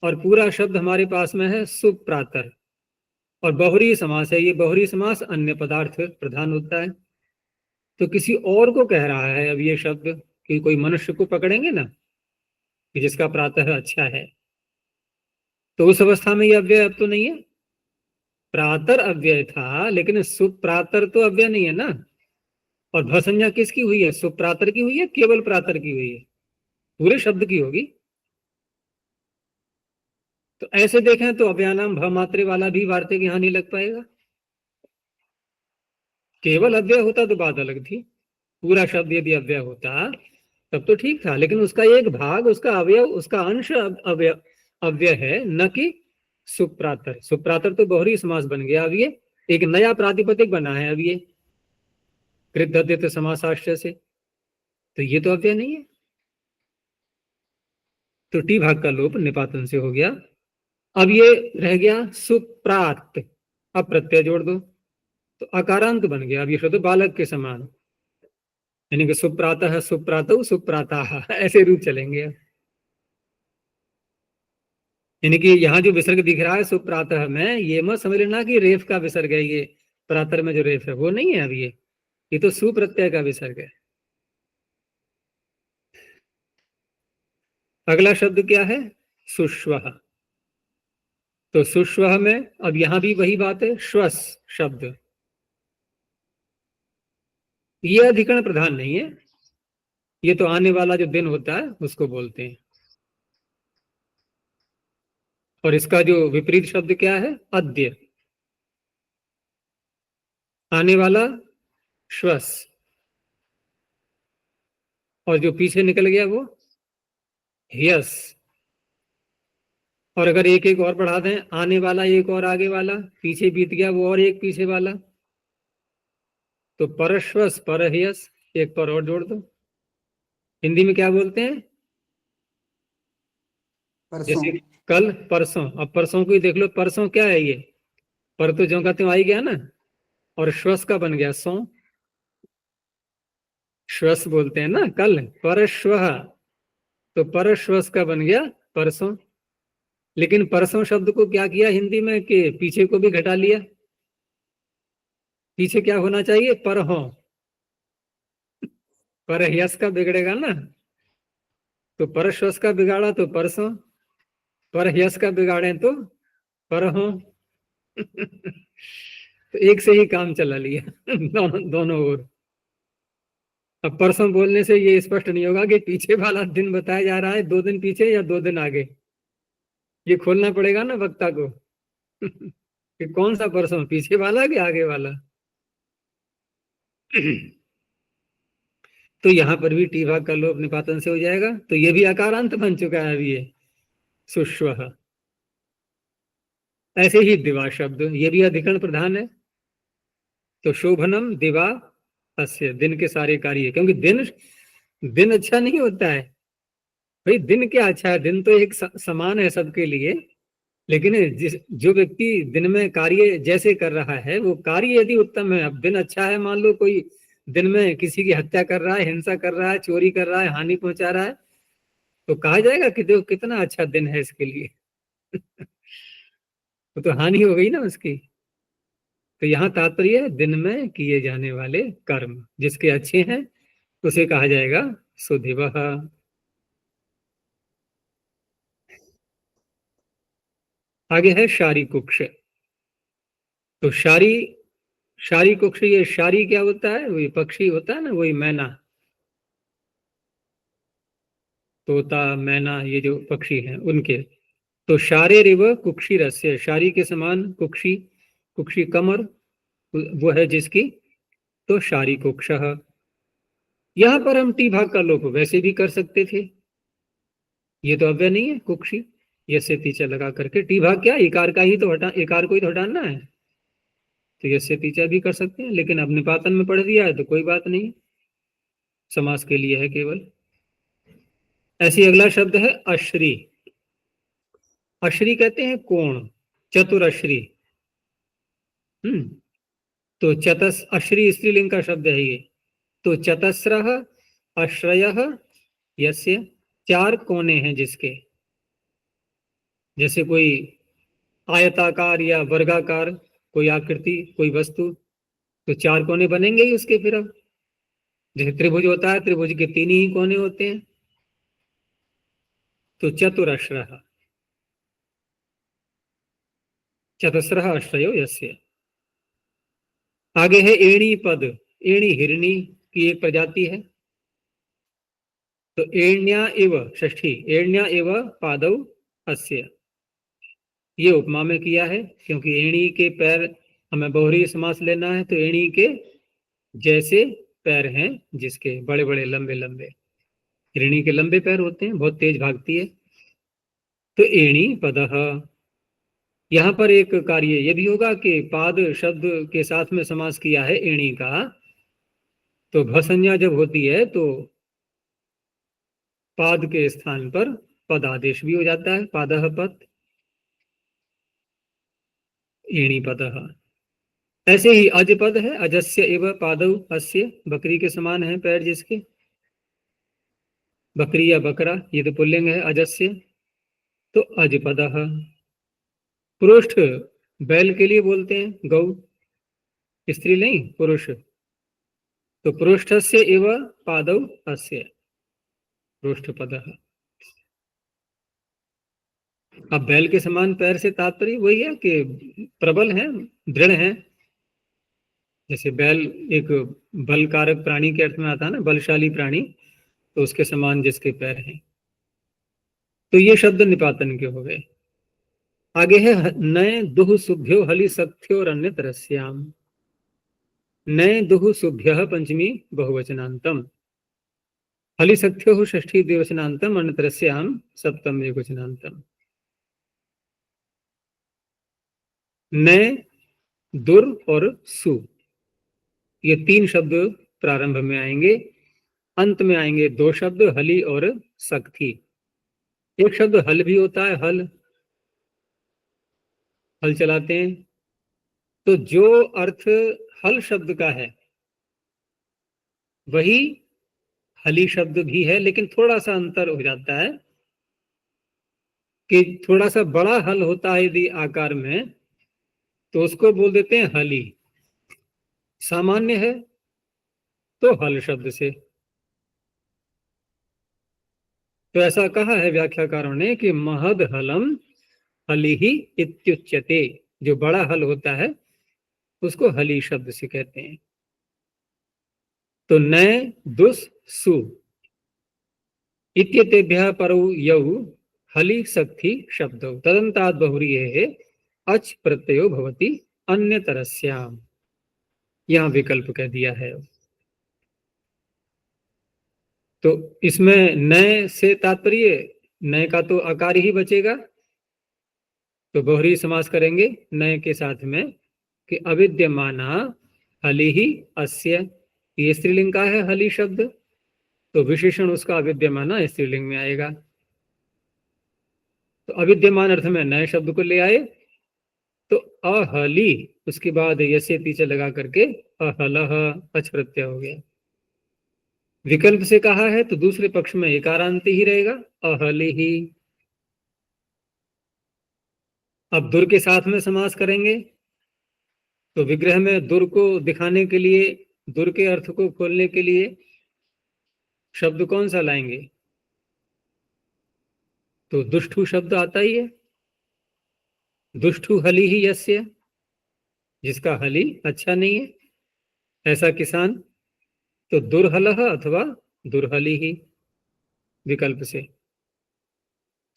और पूरा शब्द हमारे पास में है सुप्रातर, और बहुरी समास है, ये बहुरी समास अन्य पदार्थ प्रधान होता है, तो किसी और को कह रहा है अब ये शब्द, कि कोई मनुष्य को पकड़ेंगे ना कि जिसका प्रातः अच्छा है, तो उस अवस्था में ये अव्यय अब तो नहीं है। प्रातर अव्यय था, लेकिन सुप्रातर तो अव्यय नहीं है ना। और भ संज्ञा किसकी हुई है, सुप्रातर की हुई है, केवल प्रातर की हुई है, पूरे शब्द की होगी। तो ऐसे देखें तो अव्ययानाम भ मात्रे वाला भी वार्तिक यहां नहीं लग पाएगा। केवल अव्यय होता तो बात अलग थी, पूरा शब्द यदि अव्यय होता तब तो ठीक था, लेकिन उसका एक भाग, उसका अवयव, उसका अंश अव्यय अव्यय है, न कि सुप्रातर। सुप्रातर तो बहुरी समास बन गया, अब ये एक नया प्रातिपदिक बना है, अब ये कृत समासाश्रय से, तो ये तो अव्यय नहीं है। तो टी भाग का लोप निपातन से हो गया। अब ये रह गया सुप्रात, अब प्रत्यय जोड़ दो तो अकारांत बन गया। अब ये शब्द बालक के समान, यानी कि सुप्रातः सुप्रातौ सुप्राताः, ऐसे रूप चलेंगे। यानी कि यहाँ जो विसर्ग दिख रहा है सुप्रातः में, ये मत समझ लेना कि रेफ का विसर्ग है, ये प्रातर में जो रेफ है वो नहीं है। अब ये तो सुप्रत्यय का विसर्ग है। अगला शब्द क्या है, सुश्वः। तो सुश्वः में अब यहां भी वही बात है, श्वस शब्द, ये अधिकरण प्रधान नहीं है, ये तो आने वाला जो दिन होता है उसको बोलते हैं। और इसका जो विपरीत शब्द क्या है, अद्य, आने वाला श्वस, और जो पीछे निकल गया वो ह्यस। और अगर एक एक और बढ़ा दें, आने वाला एक और आगे वाला, पीछे बीत गया वो और एक पीछे वाला, तो परश्वस परह्यस, एक पर और जोड़ दो। हिंदी में क्या बोलते हैं, परसों। जैसे कल परसों, अब परसों को ही देख लो, परसों क्या है, ये पर तो ज्यों का त्यों आई गया ना, और श्वस का बन गया सो, श्वस बोलते हैं ना कल, परश्वः, तो परश्वस का बन गया परसों। लेकिन परसों शब्द को क्या किया हिंदी में कि पीछे को भी घटा लिया, पीछे क्या होना चाहिए, पर हो, पर यस का बिगड़ेगा ना, तो परश्वस का बिगाड़ा तो परसों, पर यस का बिगाड़े तो पर हो। तो एक से ही काम चला लिया दोनों ओर। अब परसों बोलने से ये स्पष्ट नहीं होगा कि पीछे वाला दिन बताया जा रहा है 2 दिन पीछे या 2 दिन आगे, ये खोलना पड़ेगा ना वक्ता को कि कौन सा परसों, पीछे वाला कि आगे वाला। तो यहां पर भी टी भाग का लोप निपातन से हो जाएगा, तो ये भी अकारांत बन चुका है अभी ये सुश्वः। ऐसे ही दिवा शब्द, ये भी अधिकरण प्रधान है, तो शोभनम दिवा अस्य, दिन के सारे कार्य, क्योंकि दिन दिन अच्छा नहीं होता है भाई, दिन क्या अच्छा है, दिन तो एक समान है सबके लिए, लेकिन जो व्यक्ति दिन में कार्य जैसे कर रहा है वो कार्य यदि उत्तम है, अब दिन अच्छा है, मान लो कोई दिन में किसी की हत्या कर रहा है, हिंसा कर रहा है, चोरी कर रहा है, हानि पहुंचा रहा है, तो कहा जाएगा कि देखो कितना अच्छा दिन है इसके लिए वो तो हानि हो गई ना उसकी। तो यहाँ तात्पर्य है दिन में किए जाने वाले कर्म जिसके अच्छे हैं उसे कहा जाएगा सुधिवः। आगे है शारी कुक्ष। तो शारी कुक्ष, ये शारी क्या होता है? वही पक्षी होता है ना, वही मैना, तोता मैना, ये जो पक्षी हैं उनके। तो शारे रिव कुक्षी रस्य, शारी के समान कुक्षी, कुक्षी कमर वो है जिसकी, तो शारी कुक्ष। यहाँ पर हम टी भाग का लोप वैसे भी कर सकते थे, ये तो अव्यय नहीं है कुक्षी, यस्य तीचा लगा करके। टी भाग क्या, इकार का ही तो हटा, इकार को ही तो हटाना है, तो यस्य तीचा भी कर सकते हैं, लेकिन अब निपातन में पढ़ दिया है तो कोई बात नहीं, समास के लिए है केवल। ऐसी अगला शब्द है अश्री। अश्री कहते हैं कोण, चतुरश्री। तो चतस, अश्री स्त्रीलिंग का शब्द है ये। तो चतस्रः अश्रयः यस्य, चार कोने हैं जिसके, जैसे कोई आयताकार या वर्गाकार कोई आकृति, कोई वस्तु, तो चार कोने बनेंगे ही उसके। फिर अब जैसे त्रिभुज होता है, त्रिभुज के तीन ही कोने होते हैं। तो चतुरश्रः, चतस्रः अश्रयो यस्य। आगे है एणी पद। एणी हिरणी की एक प्रजाति है। तो एण्या इव, षष्ठी, एण्या इव पादौ अस्य, ये उपमा में किया है, क्योंकि एणी के पैर, हमें बहुरी समास लेना है, तो एणी के जैसे पैर हैं जिसके, बड़े बड़े लंबे लंबे, हिरणी के लंबे पैर होते हैं, बहुत तेज भागती है। तो एणी पदः, यहाँ पर एक कार्य ये भी होगा कि पाद शब्द के साथ में समास किया है एणी का, तो भ संज्ञा जब होती है तो पाद के स्थान पर पद आदेश भी हो जाता है, पादः पद, एणी पदः। ऐसे ही अज पद है, अजस्य एव पादौ अस्य, बकरी के समान है पैर जिसके, बकरी या बकरा, ये तो पुल्लिंग है अजस्य, तो अज पदः। पुरुष बैल के लिए बोलते हैं, गौ, स्त्री नहीं, पुरुष। तो पृष्ठस्य एव पादौ अस्य, पृष्ठपदः। अब बैल के समान पैर से तात्पर्य वही है कि प्रबल है, दृढ़ है। जैसे बैल एक बल कारक प्राणी के अर्थ में आता है ना, बलशाली प्राणी, तो उसके समान जिसके पैर हैं। तो ये शब्द निपातन के हो गए। आगे है नए दुह सुभ्यो हलि सख्यो अन्य तरस्याम। नए दुह सुभ्य पंचमी बहुवचनांतम, हलि सख्यो षष्ठी द्विवचनांतम, अन्य तरस्याम सप्तम एकवचनांतम। नए, दुर और सु, ये तीन शब्द प्रारंभ में आएंगे। अंत में आएंगे दो शब्द, हली और सख्ती। एक शब्द हल भी होता है, हल, हल चलाते हैं। तो जो अर्थ हल शब्द का है वही हली शब्द भी है, लेकिन थोड़ा सा अंतर हो जाता है कि थोड़ा सा बड़ा हल होता है यदि आकार में, तो उसको बोल देते हैं हली। सामान्य है तो हल शब्द से। तो ऐसा कहा है व्याख्याकारों ने कि महद हलम हली ही इत्युच्यते, जो बड़ा हल होता है उसको हली शब्द से कहते हैं। तो नए दुस सु इत्यतेभ्यः परौ यौ हली सख्ती शब्दौ तदन्तात् बहुव्रीहेः अच प्रत्ययो भवति अन्य तरस्याम, यहाँ विकल्प कह दिया है। तो इसमें नए से तात्पर्य, नए का तो आकार ही बचेगा, तो बहुरी समास करेंगे नए के साथ में कि अविद्यमाना हली ही अस्य, ये स्त्रीलिंग का है हली शब्द, तो विशेषण उसका अविद्यमाना स्त्रीलिंग में आएगा। तो अविद्यमान अर्थ में नए शब्द को ले आए, तो अहली, उसके बाद यसे पीछे लगा करके अहलह, अच प्रत्यय हो गया। विकल्प से कहा है तो दूसरे पक्ष में एकारांत ही रहेगा, अहली ही। अब दुर के साथ में समास करेंगे तो विग्रह में दुर को दिखाने के लिए, दुर के अर्थ को खोलने के लिए शब्द कौन सा लाएंगे? तो दुष्टु शब्द आता ही है। दुष्टु हली ही यस्य, जिसका हली अच्छा नहीं है, ऐसा किसान। तो दुर्हलः अथवा दुर्हली ही विकल्प से।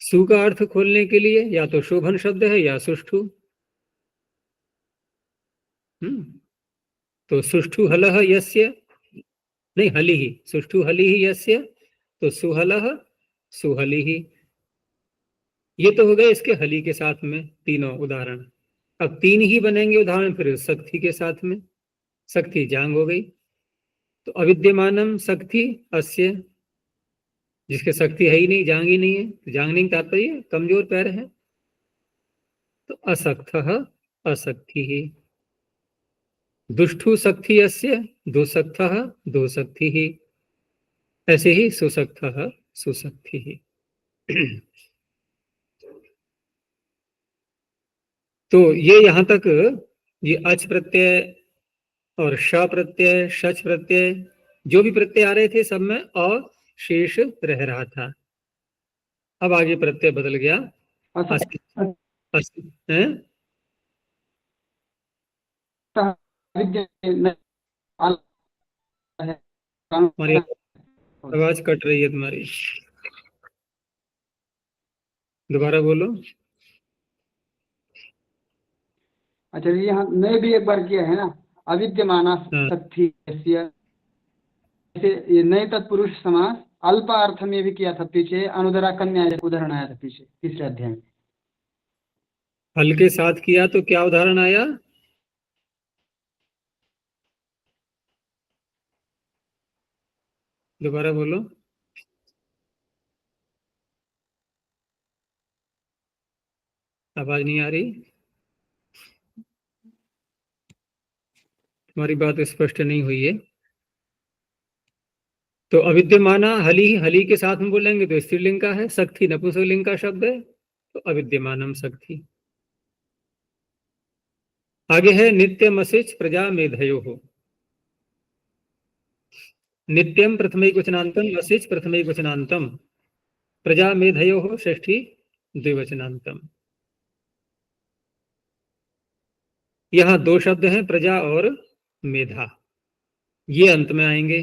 सु का अर्थ खोलने के लिए या तो शोभन शब्द है या सुष्ठु। तो सुष्ठु हलः यस्य, नहीं हली ही, सुष्ठु हली ही यस्य, तो सुहलः सुहली ही। ये तो हो गए इसके हली के साथ में तीनों उदाहरण। अब तीन ही बनेंगे उदाहरण फिर सख्ती के साथ में। सख्ती जांग हो गई, तो अविद्यमानम सख्ती अस्य, जिसके शक्ति है ही नहीं, जांग ही नहीं है, तो जांग नहीं तात्पर्य कमजोर पैर है। तो असक्तः असक्ति ही। दुष्टु शक्ति अस्य, दुसक्तः दुशक्ति ही। ऐसे ही सुसक्तः सुशक्ति ही। तो ये यहां तक ये अच प्रत्यय और श प्रत्यय, शच प्रत्यय, जो भी प्रत्यय आ रहे थे सब में अ शेष रह रहा था। अब आगे प्रत्यय बदल गया। हैं? हमारी आवाज कट रही है तुम्हारी, दोबारा बोलो। अच्छा जी, यहाँ मैं भी एक बार किया है ना, अविद्यमाना सख्ती, ये नए तत्पुरुष समास अल्प अर्थ में भी किया था पीछे, अनुदरा कन्या उदाहरण आया था पीछे तीसरे अध्याय में। हल के साथ किया तो क्या उदाहरण आया? दोबारा बोलो। आवाज नहीं आ रही, तुम्हारी बात स्पष्ट नहीं हुई है। तो अविद्यमाना हली, हली के साथ में बोलेंगे तो स्त्रीलिंग का है, सख्ती नपुंसकलिंग का शब्द है, तो अविद्यमानम सख्ती। आगे है नित्यम असिच प्रजा मेधयो हो। नित्यम प्रथमैकवचनांतम, असिच प्रथमैकवचनांतम, प्रजा मेधयो हो षष्ठी द्विवचनांतम। यहाँ दो शब्द हैं, प्रजा और मेधा, ये अंत में आएंगे।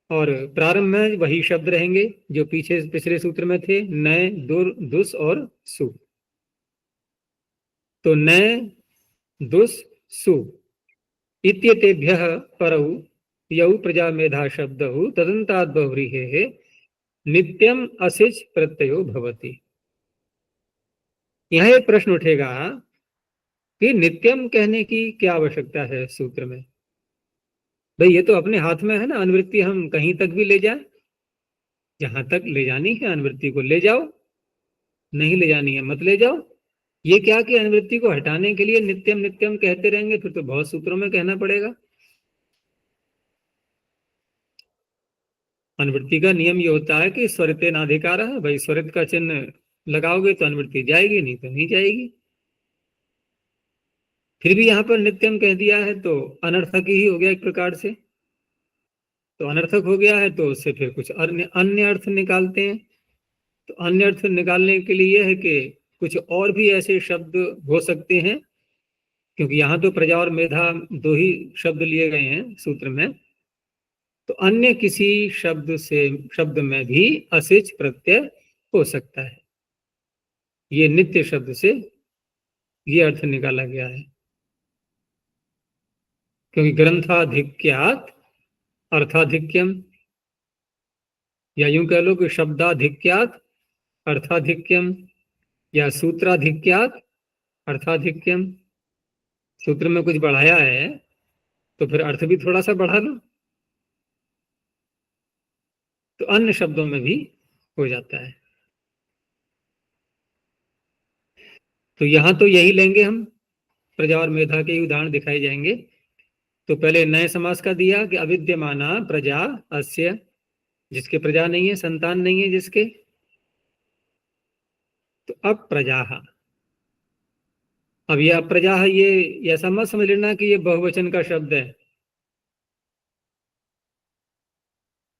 और प्रारंभ में वही शब्द रहेंगे जो पीछे पिछले सूत्र में थे, नय, दुर, दुस और सु। तो नय, दुस, सु इत्येतेभ्यः परौ यौ प्रजा मेधा शब्दौ तदन्ताद् बहुव्रीहेः नित्यम असिच प्रत्ययो भवति। यह एक प्रश्न उठेगा कि नित्यम कहने की क्या आवश्यकता है सूत्र में? भाई ये तो अपने हाथ में है ना, अनुवृत्ति हम कहीं तक भी ले जाए, जहां तक ले जानी है अनुवृत्ति को ले जाओ, नहीं ले जानी है मत ले जाओ। ये क्या कि अनुवृत्ति को हटाने के लिए नित्यम नित्यम कहते रहेंगे, फिर तो बहुत सूत्रों में कहना पड़ेगा। अनुवृत्ति का नियम ये होता है कि स्वरिते नाधिकार है, भाई स्वरित का चिन्ह लगाओगे तो अनुवृत्ति जाएगी, नहीं तो नहीं जाएगी। फिर भी यहाँ पर नित्यम कह दिया है तो अनर्थक ही हो गया एक प्रकार से। तो अनर्थक हो गया है तो उससे फिर कुछ अन्य अर्थ निकालते हैं। तो अन्य अर्थ निकालने के लिए यह है कि कुछ और भी ऐसे शब्द हो सकते हैं, क्योंकि यहाँ तो प्रजा और मेधा दो ही शब्द लिए गए हैं सूत्र में। तो अन्य किसी शब्द में भी असिच प्रत्यय हो सकता है। ये नित्य शब्द से ये अर्थ निकाला गया है, क्योंकि ग्रंथाधिक्यात अर्थाधिक्यम, या यूं कह लो कि शब्दाधिक्यात अर्थाधिक्यम, या सूत्राधिक्यात अर्थाधिक्यम। सूत्र में कुछ बढ़ाया है तो फिर अर्थ भी थोड़ा सा बढ़ा लो, तो अन्य शब्दों में भी हो जाता है। तो यहां तो यही लेंगे हम, प्रजा और मेधा के उदाहरण दिखाए जाएंगे। तो पहले नए समास का दिया कि अविद्यमाना प्रजा अस्य, जिसके प्रजा नहीं है, संतान नहीं है जिसके। तो अब प्रजा, अब यह अप्रजा है, ये ऐसा मत समझ लेना कि ये बहुवचन का शब्द है।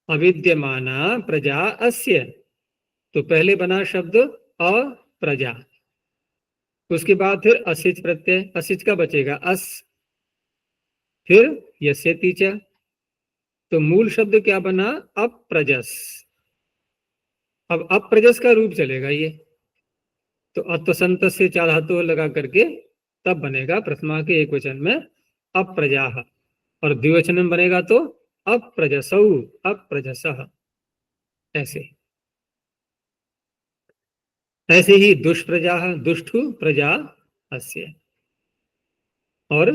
अविद्यमाना प्रजा अस्य, तो पहले बना शब्द अप्रजा, उसके बाद फिर असिच प्रत्यय, असिच का बचेगा अस, फिर यस्यति च, तो मूल शब्द क्या बना? अप्रजस। अब अप्रजस का रूप चलेगा ये, तो अत्वसंत से चार धातु लगा करके तब बनेगा प्रथमा के एक वचन में अप्रजा, और द्विवचन में बनेगा तो अप्रजसौ, अप्रजसः। ऐसे ऐसे ही दुष्प्रजा, दुष्टु प्रजा अस्य, और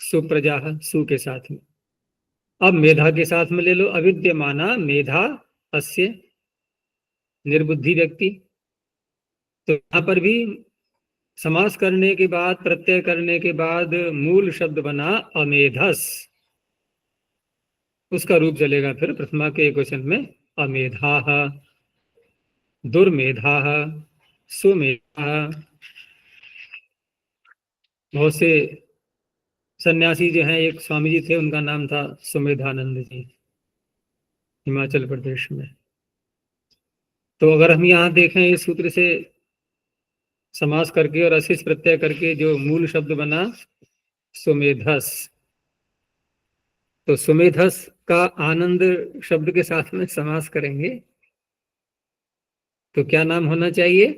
सुप्रजा, सु के साथ में। अब मेधा के साथ में ले लो, अविद्यमाना मेधा अस्य, निर्बुद्धि व्यक्ति। तो यहां पर भी समास करने के बाद, प्रत्यय करने के बाद मूल शब्द बना अमेधस, उसका रूप चलेगा फिर प्रथमा के एक वचन में अमेधाः, दुर्मेधाः, सुमेधाः। बहुत से सन्यासी जो हैं, एक स्वामी जी थे, उनका नाम था सुमेधानंद जी, हिमाचल प्रदेश में। तो अगर हम यहाँ देखें इस सूत्र से समास करके और अशिष प्रत्यय करके जो मूल शब्द बना सुमेधस, तो सुमेधस का आनंद शब्द के साथ में समास करेंगे तो क्या नाम होना चाहिए?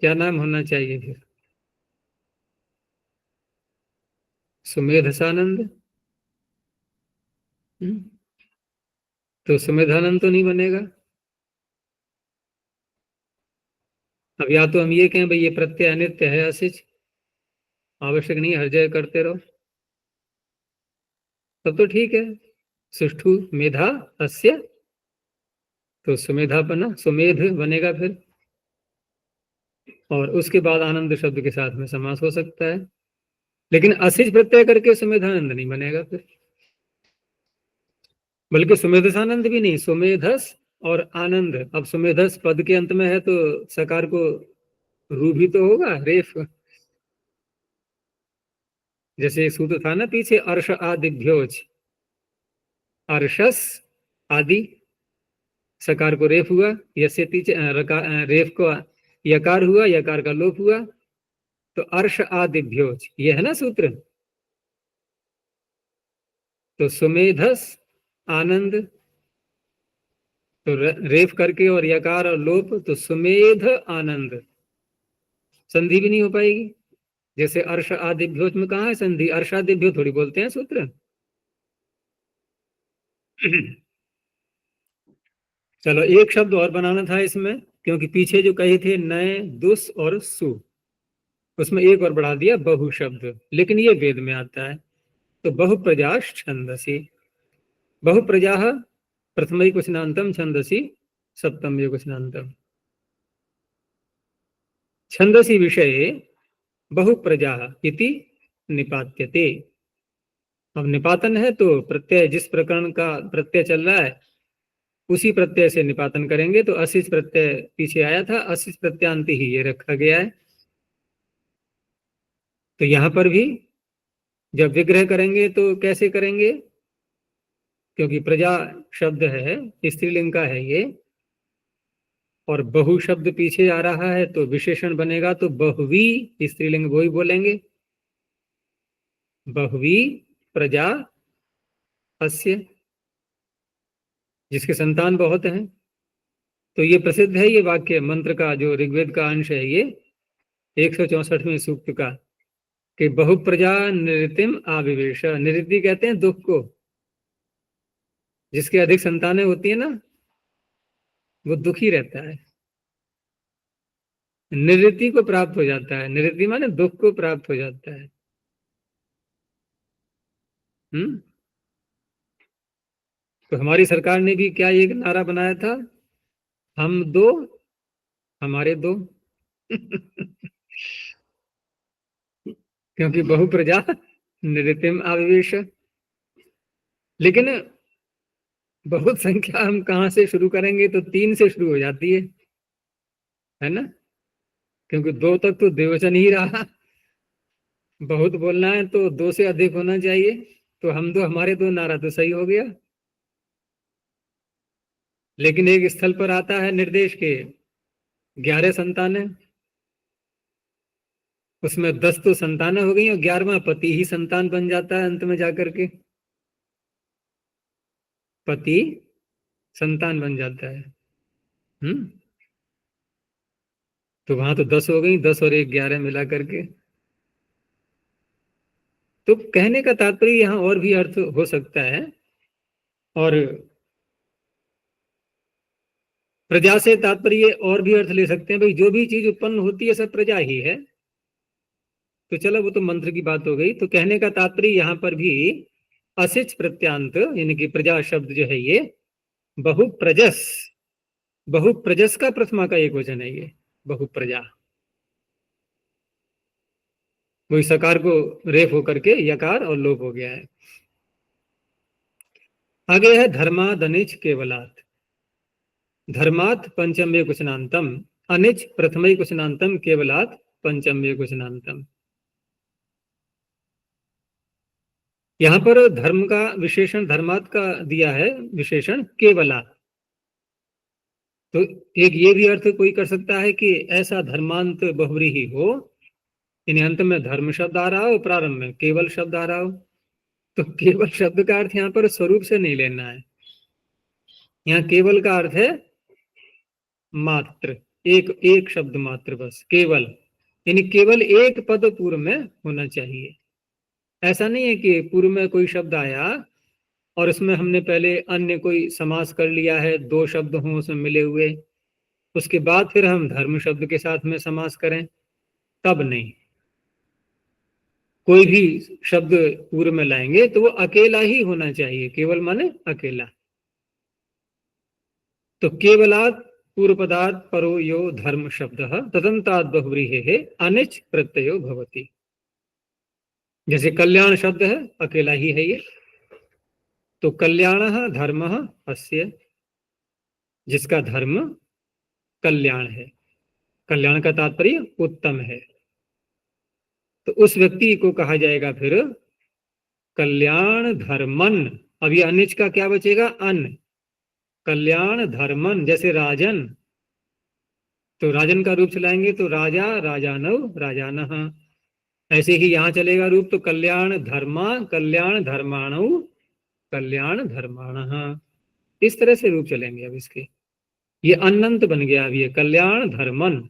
क्या नाम होना चाहिए फिर? सुमेधसानंद। तो सुमेधानंद तो नहीं बनेगा। अब या तो हम ये कहें भाई ये प्रत्यय अनित्य है, असिच, आवश्यक नहीं हर जगह करते रहो, तब तो ठीक है। सुष्ठु मेधा अस्य, तो सुमेधा बना, सुमेध बनेगा फिर, और उसके बाद आनंद शब्द के साथ में समास हो सकता है। लेकिन असिच प्रत्यय करके सुमेधानंद नहीं बनेगा फिर, बल्कि सुमेधसानंद भी नहीं, सुमेधस और आनंद। अब सुमेधस पद के अंत में है तो सकार को रू भी तो होगा, रेफ। जैसे सूत्र था ना पीछे, अर्ष आदिभ्योज, अर्षस आदि, सकार को रेफ हुआ, यस्य रेफ को यकार हुआ, यकार का लोप हुआ, तो अर्ष आदिभ्योज, ये है ना सूत्र। तो सुमेधस आनंद, तो रेफ करके और यकार और लोप, तो सुमेध आनंद, संधि भी नहीं हो पाएगी। जैसे अर्ष आदिभ्योज में कहाँ है संधि? अर्षादिभ्यो थोड़ी बोलते हैं सूत्र। चलो एक शब्द और बनाना था इसमें, क्योंकि पीछे जो कहे थे नए, दुस और सु, उसमें एक और बढ़ा दिया बहु शब्द, लेकिन ये वेद में आता है। तो बहुप्रजाश छंदसी, बहुप्रजा प्रथम क्वचनांतम छंदसी सप्तम क्वचनांतम, छंदसी विषय बहुप्रजा इति निपात्यते। अब निपातन है तो प्रत्यय, जिस प्रकरण का प्रत्यय चल रहा है उसी प्रत्यय से निपातन करेंगे। तो असिच प्रत्यय पीछे आया था, असिच प्रत्यांति ही ये रखा गया है। तो यहां पर भी जब विग्रह करेंगे तो कैसे करेंगे? क्योंकि प्रजा शब्द है, स्त्रीलिंग का है ये, और बहु शब्द पीछे आ रहा है तो विशेषण बनेगा, तो बहुवी, स्त्रीलिंग वो ही बोलेंगे, बहुवी प्रजा अस्य, जिसके संतान बहुत हैं। तो ये प्रसिद्ध है, ये वाक्य मंत्र का जो ऋग्वेद का अंश है, ये 164वें सूक्त का, कि बहुप्रजा निरतिम आविवेश। निरति कहते हैं दुख को, जिसके अधिक संतानें होती है ना वो दुखी रहता है, निवृत्ति को प्राप्त हो जाता है। निवृत्ति माने दुख को प्राप्त हो जाता है। तो हमारी सरकार ने भी क्या एक नारा बनाया था, हम दो हमारे दो। क्योंकि बहुप्रजा निरतिम आविवेश। लेकिन बहुत संख्या हम कहां से शुरू करेंगे? तो 3 से शुरू हो जाती है। है ना, क्योंकि दो तक तो द्विवचन ही रहा, बहुत बोलना है तो दो से अधिक होना चाहिए, तो हम दो हमारे दो नारा तो सही हो गया। लेकिन एक स्थल पर आता है निर्देश के 11 संतानें, उसमें 10 तो संतानें हो गई और 11वां पति ही संतान बन जाता है अंत में जाकर के, पति संतान बन जाता है। तो वहां तो 10 हो गई, 10 और 1 11 मिला करके। तो कहने का तात्पर्य यहाँ और भी अर्थ हो सकता है, और प्रजा से तात्पर्य और भी अर्थ ले सकते हैं, भाई जो भी चीज उत्पन्न होती है सब प्रजा ही है। तो चलो वो तो मंत्र की बात हो गई। तो कहने का तात्पर्य यहाँ पर भी असिच प्रत्यांत यानी कि प्रजा शब्द जो है ये बहुप्रजस, बहुप्रजस का प्रथमा का एक वचन है ये, बहुप्रजा। वही सकार को रेफ होकर के यकार और लोप हो गया है। आगे है धर्माद अनिच केवलात। धर्मात पंचम्य कुशनांतम, अनिच प्रथम कुशनांतम, केवलात पंचम्य कुशनांतम। यहां पर धर्म का विशेषण धर्मात का दिया है विशेषण केवलात। तो एक ये भी अर्थ कोई कर सकता है कि ऐसा धर्मांत बहुव्रीहि हो, यानी अंत में धर्म शब्द आ रहा हो, प्रारंभ में केवल शब्द आ रहा हो। तो केवल शब्द का अर्थ यहाँ पर स्वरूप से नहीं लेना है, यहाँ केवल का अर्थ है मात्र, एक शब्द मात्र, बस केवल, यानी केवल एक पद पूर्व में होना चाहिए। ऐसा नहीं है कि पूर्व में कोई शब्द आया और उसमें हमने पहले अन्य कोई समास कर लिया है, दो शब्द हों उसमें मिले हुए, उसके बाद फिर हम धर्म शब्द के साथ में समास करें, तब नहीं। कोई भी शब्द पूर्व में लाएंगे तो वो अकेला ही होना चाहिए, केवल माने अकेला। तो केवलात् पूर्व पदार्थ परो यो धर्म शब्द तदंतात् बहुव्रीहि अनिच प्रत्ययो भवति। जैसे कल्याण शब्द है, अकेला ही है ये, तो कल्याण धर्म अस्य, जिसका धर्म कल्याण है, कल्याण का तात्पर्य उत्तम है, तो उस व्यक्ति को कहा जाएगा फिर कल्याण धर्मन। अब ये अनिच का क्या बचेगा, अन, कल्याण धर्मन। जैसे राजन, तो राजन का रूप चलाएंगे तो राजा राजानव राजानः, ऐसे ही यहां चलेगा रूप, तो कल्याण धर्मा कल्याण धर्माणव कल्याण धर्माणः, इस तरह से रूप चलेंगे। अब इसके ये अनंत बन गया, अब ये कल्याण धर्मन।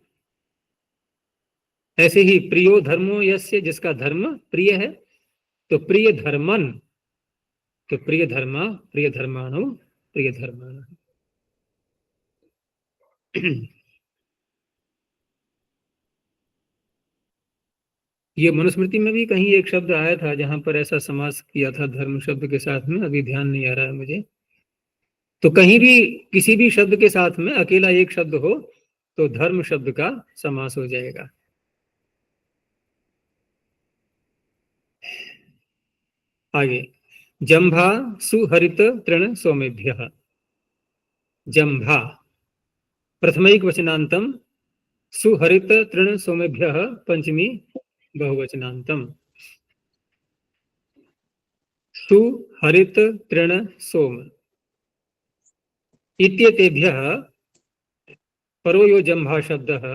ऐसे ही प्रियो धर्मो यस्य, जिसका धर्म प्रिय है, तो प्रिय धर्मन, तो प्रिय धर्मा प्रिय धर्माणु प्रिय धर्माण। ये मनुस्मृति में भी कहीं एक शब्द आया था जहां पर ऐसा समास किया था धर्म शब्द के साथ में, अभी ध्यान नहीं आ रहा है मुझे। तो कहीं भी किसी भी शब्द के साथ में अकेला एक शब्द हो तो धर्म शब्द का समास हो जाएगा। आगे जंभा सुहरित तृण सोमेभ्यः। जंभा प्रथमैक वचनांतम, सुहरित तृण सोमेभ्यः पंचमी बहुवचनांतम। सुहरित तृण सोम इत्येतेभ्यः परो यो जंभा शब्दः,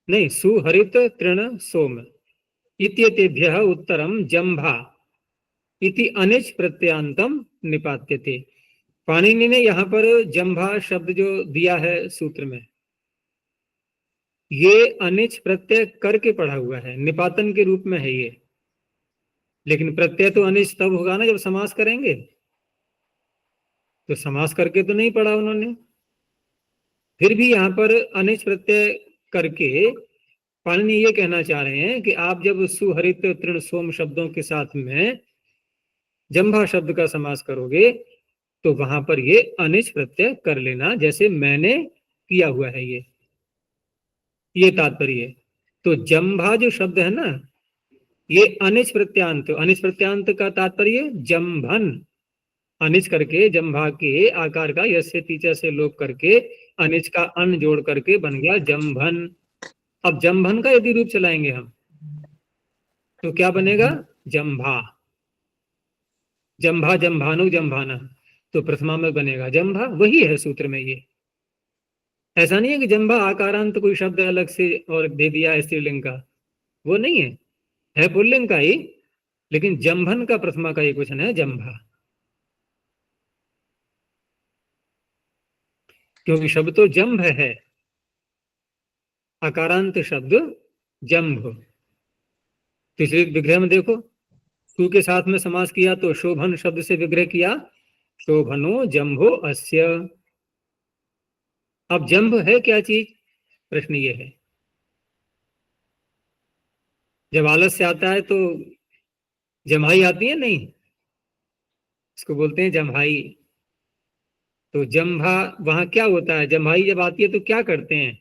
नहीं, सुहरित तृण सोम इत्येतेभ्यः उत्तरम जंभा इति अनिच प्रत्यांतम निपात्यते। पाणिनि ने यहाँ पर जंभा शब्द जो दिया है सूत्र में, ये अनिच प्रत्यय करके पढ़ा हुआ है, निपातन के रूप में है ये, लेकिन प्रत्यय तो अनिच तब होगा ना जब समास करेंगे, तो समास करके तो नहीं पढ़ा उन्होंने। फिर भी यहाँ पर अनिच प्रत्यय करके पाणिनि ये कहना चाह रहे हैं कि आप जब सुहरित तृण सोम शब्दों के साथ में जंभा शब्द का समास करोगे तो वहां पर ये अनिच प्रत्यय कर लेना, जैसे मैंने किया हुआ है ये तात्पर्य है। तो जंभा जो शब्द है ना, ये अनिच प्रत्यांत, अनिच प्रत्यांत का तात्पर्य जंभन, अनिच करके जम्भा के आकार का यस्य तीचा से लोप करके अनिच का अन जोड़ करके बन गया जम्भन। अब जम्भन का यदि रूप चलाएंगे हम तो क्या बनेगा? जम्भा। जम्भा जम्भानु जम्भाना, तो प्रथमा में बनेगा जम्भा। वही है सूत्र में ये। ऐसा नहीं है कि जम्भा आकारांत कोई शब्द अलग से और दे दिया है स्त्रीलिंग का, वो नहीं है पुल्लिंग का ही, लेकिन जम्भन का प्रथमा का एक वचन है जम्भा, क्योंकि शब्द तो जम्भ है, अकारांत शब्द जम्भ। तीसरे विग्रह में देखो, सु के साथ में समास किया तो शोभन शब्द से विग्रह किया, शोभनो जम्भो अस्य। अब जम्भ है क्या चीज? प्रश्न ये है। जब आलस्य आता है तो जम्हाई आती है नहीं, इसको बोलते हैं जम्हाई। तो जम्भा वहां क्या होता है? जम्हाई जब आती है तो क्या करते हैं?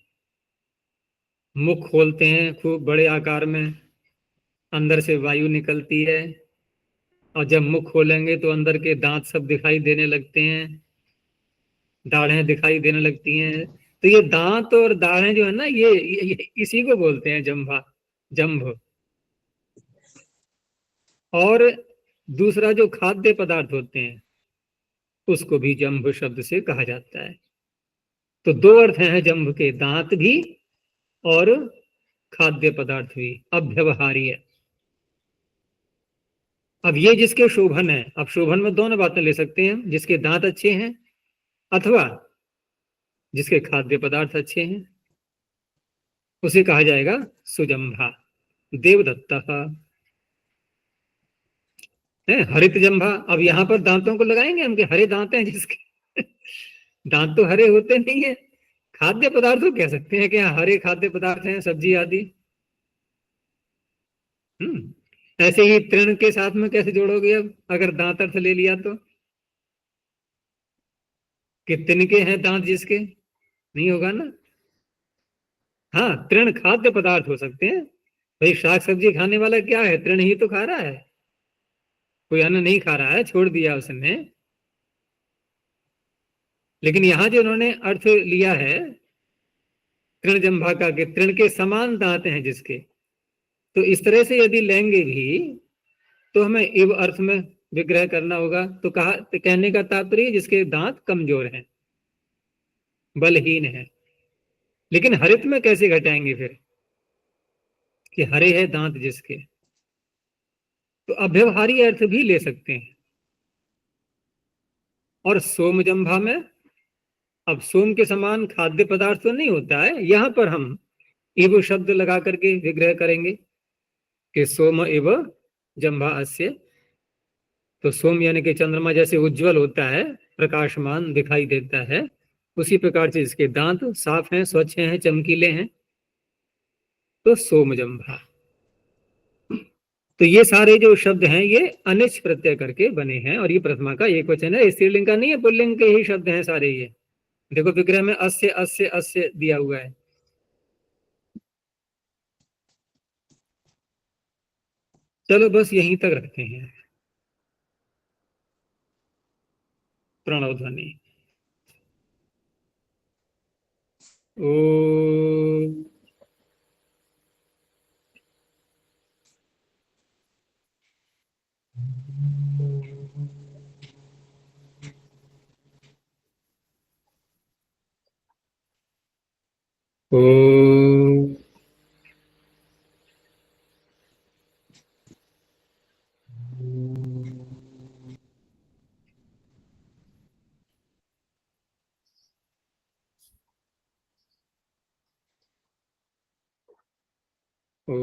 मुख खोलते हैं खूब बड़े आकार में, अंदर से वायु निकलती है, और जब मुख खोलेंगे तो अंदर के दांत सब दिखाई देने लगते हैं, दाढ़ें दिखाई देने लगती हैं। तो ये दांत और दाढ़ें जो है ना, ये इसी को बोलते हैं जम्भा, जम्भ। और दूसरा जो खाद्य पदार्थ होते हैं उसको भी जम्भ शब्द से कहा जाता है। तो दो अर्थ हैं जम्भ के, दांत भी और खाद्य पदार्थ भी, अव्यवहार्य। अब ये जिसके शोभन है, अब शोभन में दोनों बातें ले सकते हैं, जिसके दांत अच्छे हैं अथवा जिसके खाद्य पदार्थ अच्छे हैं, उसे कहा जाएगा सुजम्भा। देवदत्त है हरित जम्भा। अब यहां पर दांतों को लगाएंगे हम कि हरे दांत हैं जिसके दांत तो हरे होते नहीं है। खाद्य पदार्थ तो कह सकते हैं कि हाँ, हरे खाद्य पदार्थ हैं, सब्जी आदि। ऐसे ही तृण के साथ में कैसे जोड़ोगे? अब अगर दांत अर्थ ले लिया तो कि तिनके हैं दांत जिसके, नहीं होगा ना। हाँ, तृण खाद्य पदार्थ हो सकते हैं। भाई साग सब्जी खाने वाला क्या है? तृण ही तो खा रहा है, कोई अन्न नहीं खा रहा है, छोड़ दिया उसने। लेकिन यहां जो उन्होंने अर्थ लिया है तृण जंभा का, कि तृण के समान दांत हैं जिसके, तो इस तरह से यदि लेंगे भी तो हमें इव अर्थ में विग्रह करना होगा। तो कहा, तो कहने का तात्पर्य जिसके दांत कमजोर हैं, बलहीन है। लेकिन हरित में कैसे घटाएंगे फिर कि हरे है दांत जिसके? तो अव्यवहारी अर्थ भी ले सकते हैं। और सोम जंभा में, अब सोम के समान खाद्य पदार्थ तो नहीं होता है, यहां पर हम इव शब्द लगा करके विग्रह करेंगे कि सोम इव जंभा अस्य। तो सोम यानी कि चंद्रमा जैसे उज्जवल होता है, प्रकाशमान दिखाई देता है, उसी प्रकार से इसके दांत साफ हैं, स्वच्छ हैं, चमकीले हैं, तो सोम जंभा। तो ये सारे जो शब्द हैं ये अनिच प्रत्यय करके बने हैं, और ये प्रथमा का एक वचन है, स्त्रीलिंग का नहीं है, पुल्लिंग के ही शब्द हैं सारे ये। देखो विग्रह में अस्य अस्य अस्य दिया हुआ है। चलो बस यहीं तक रखते हैं। प्रणव ध्वनि। ओ ओ ओ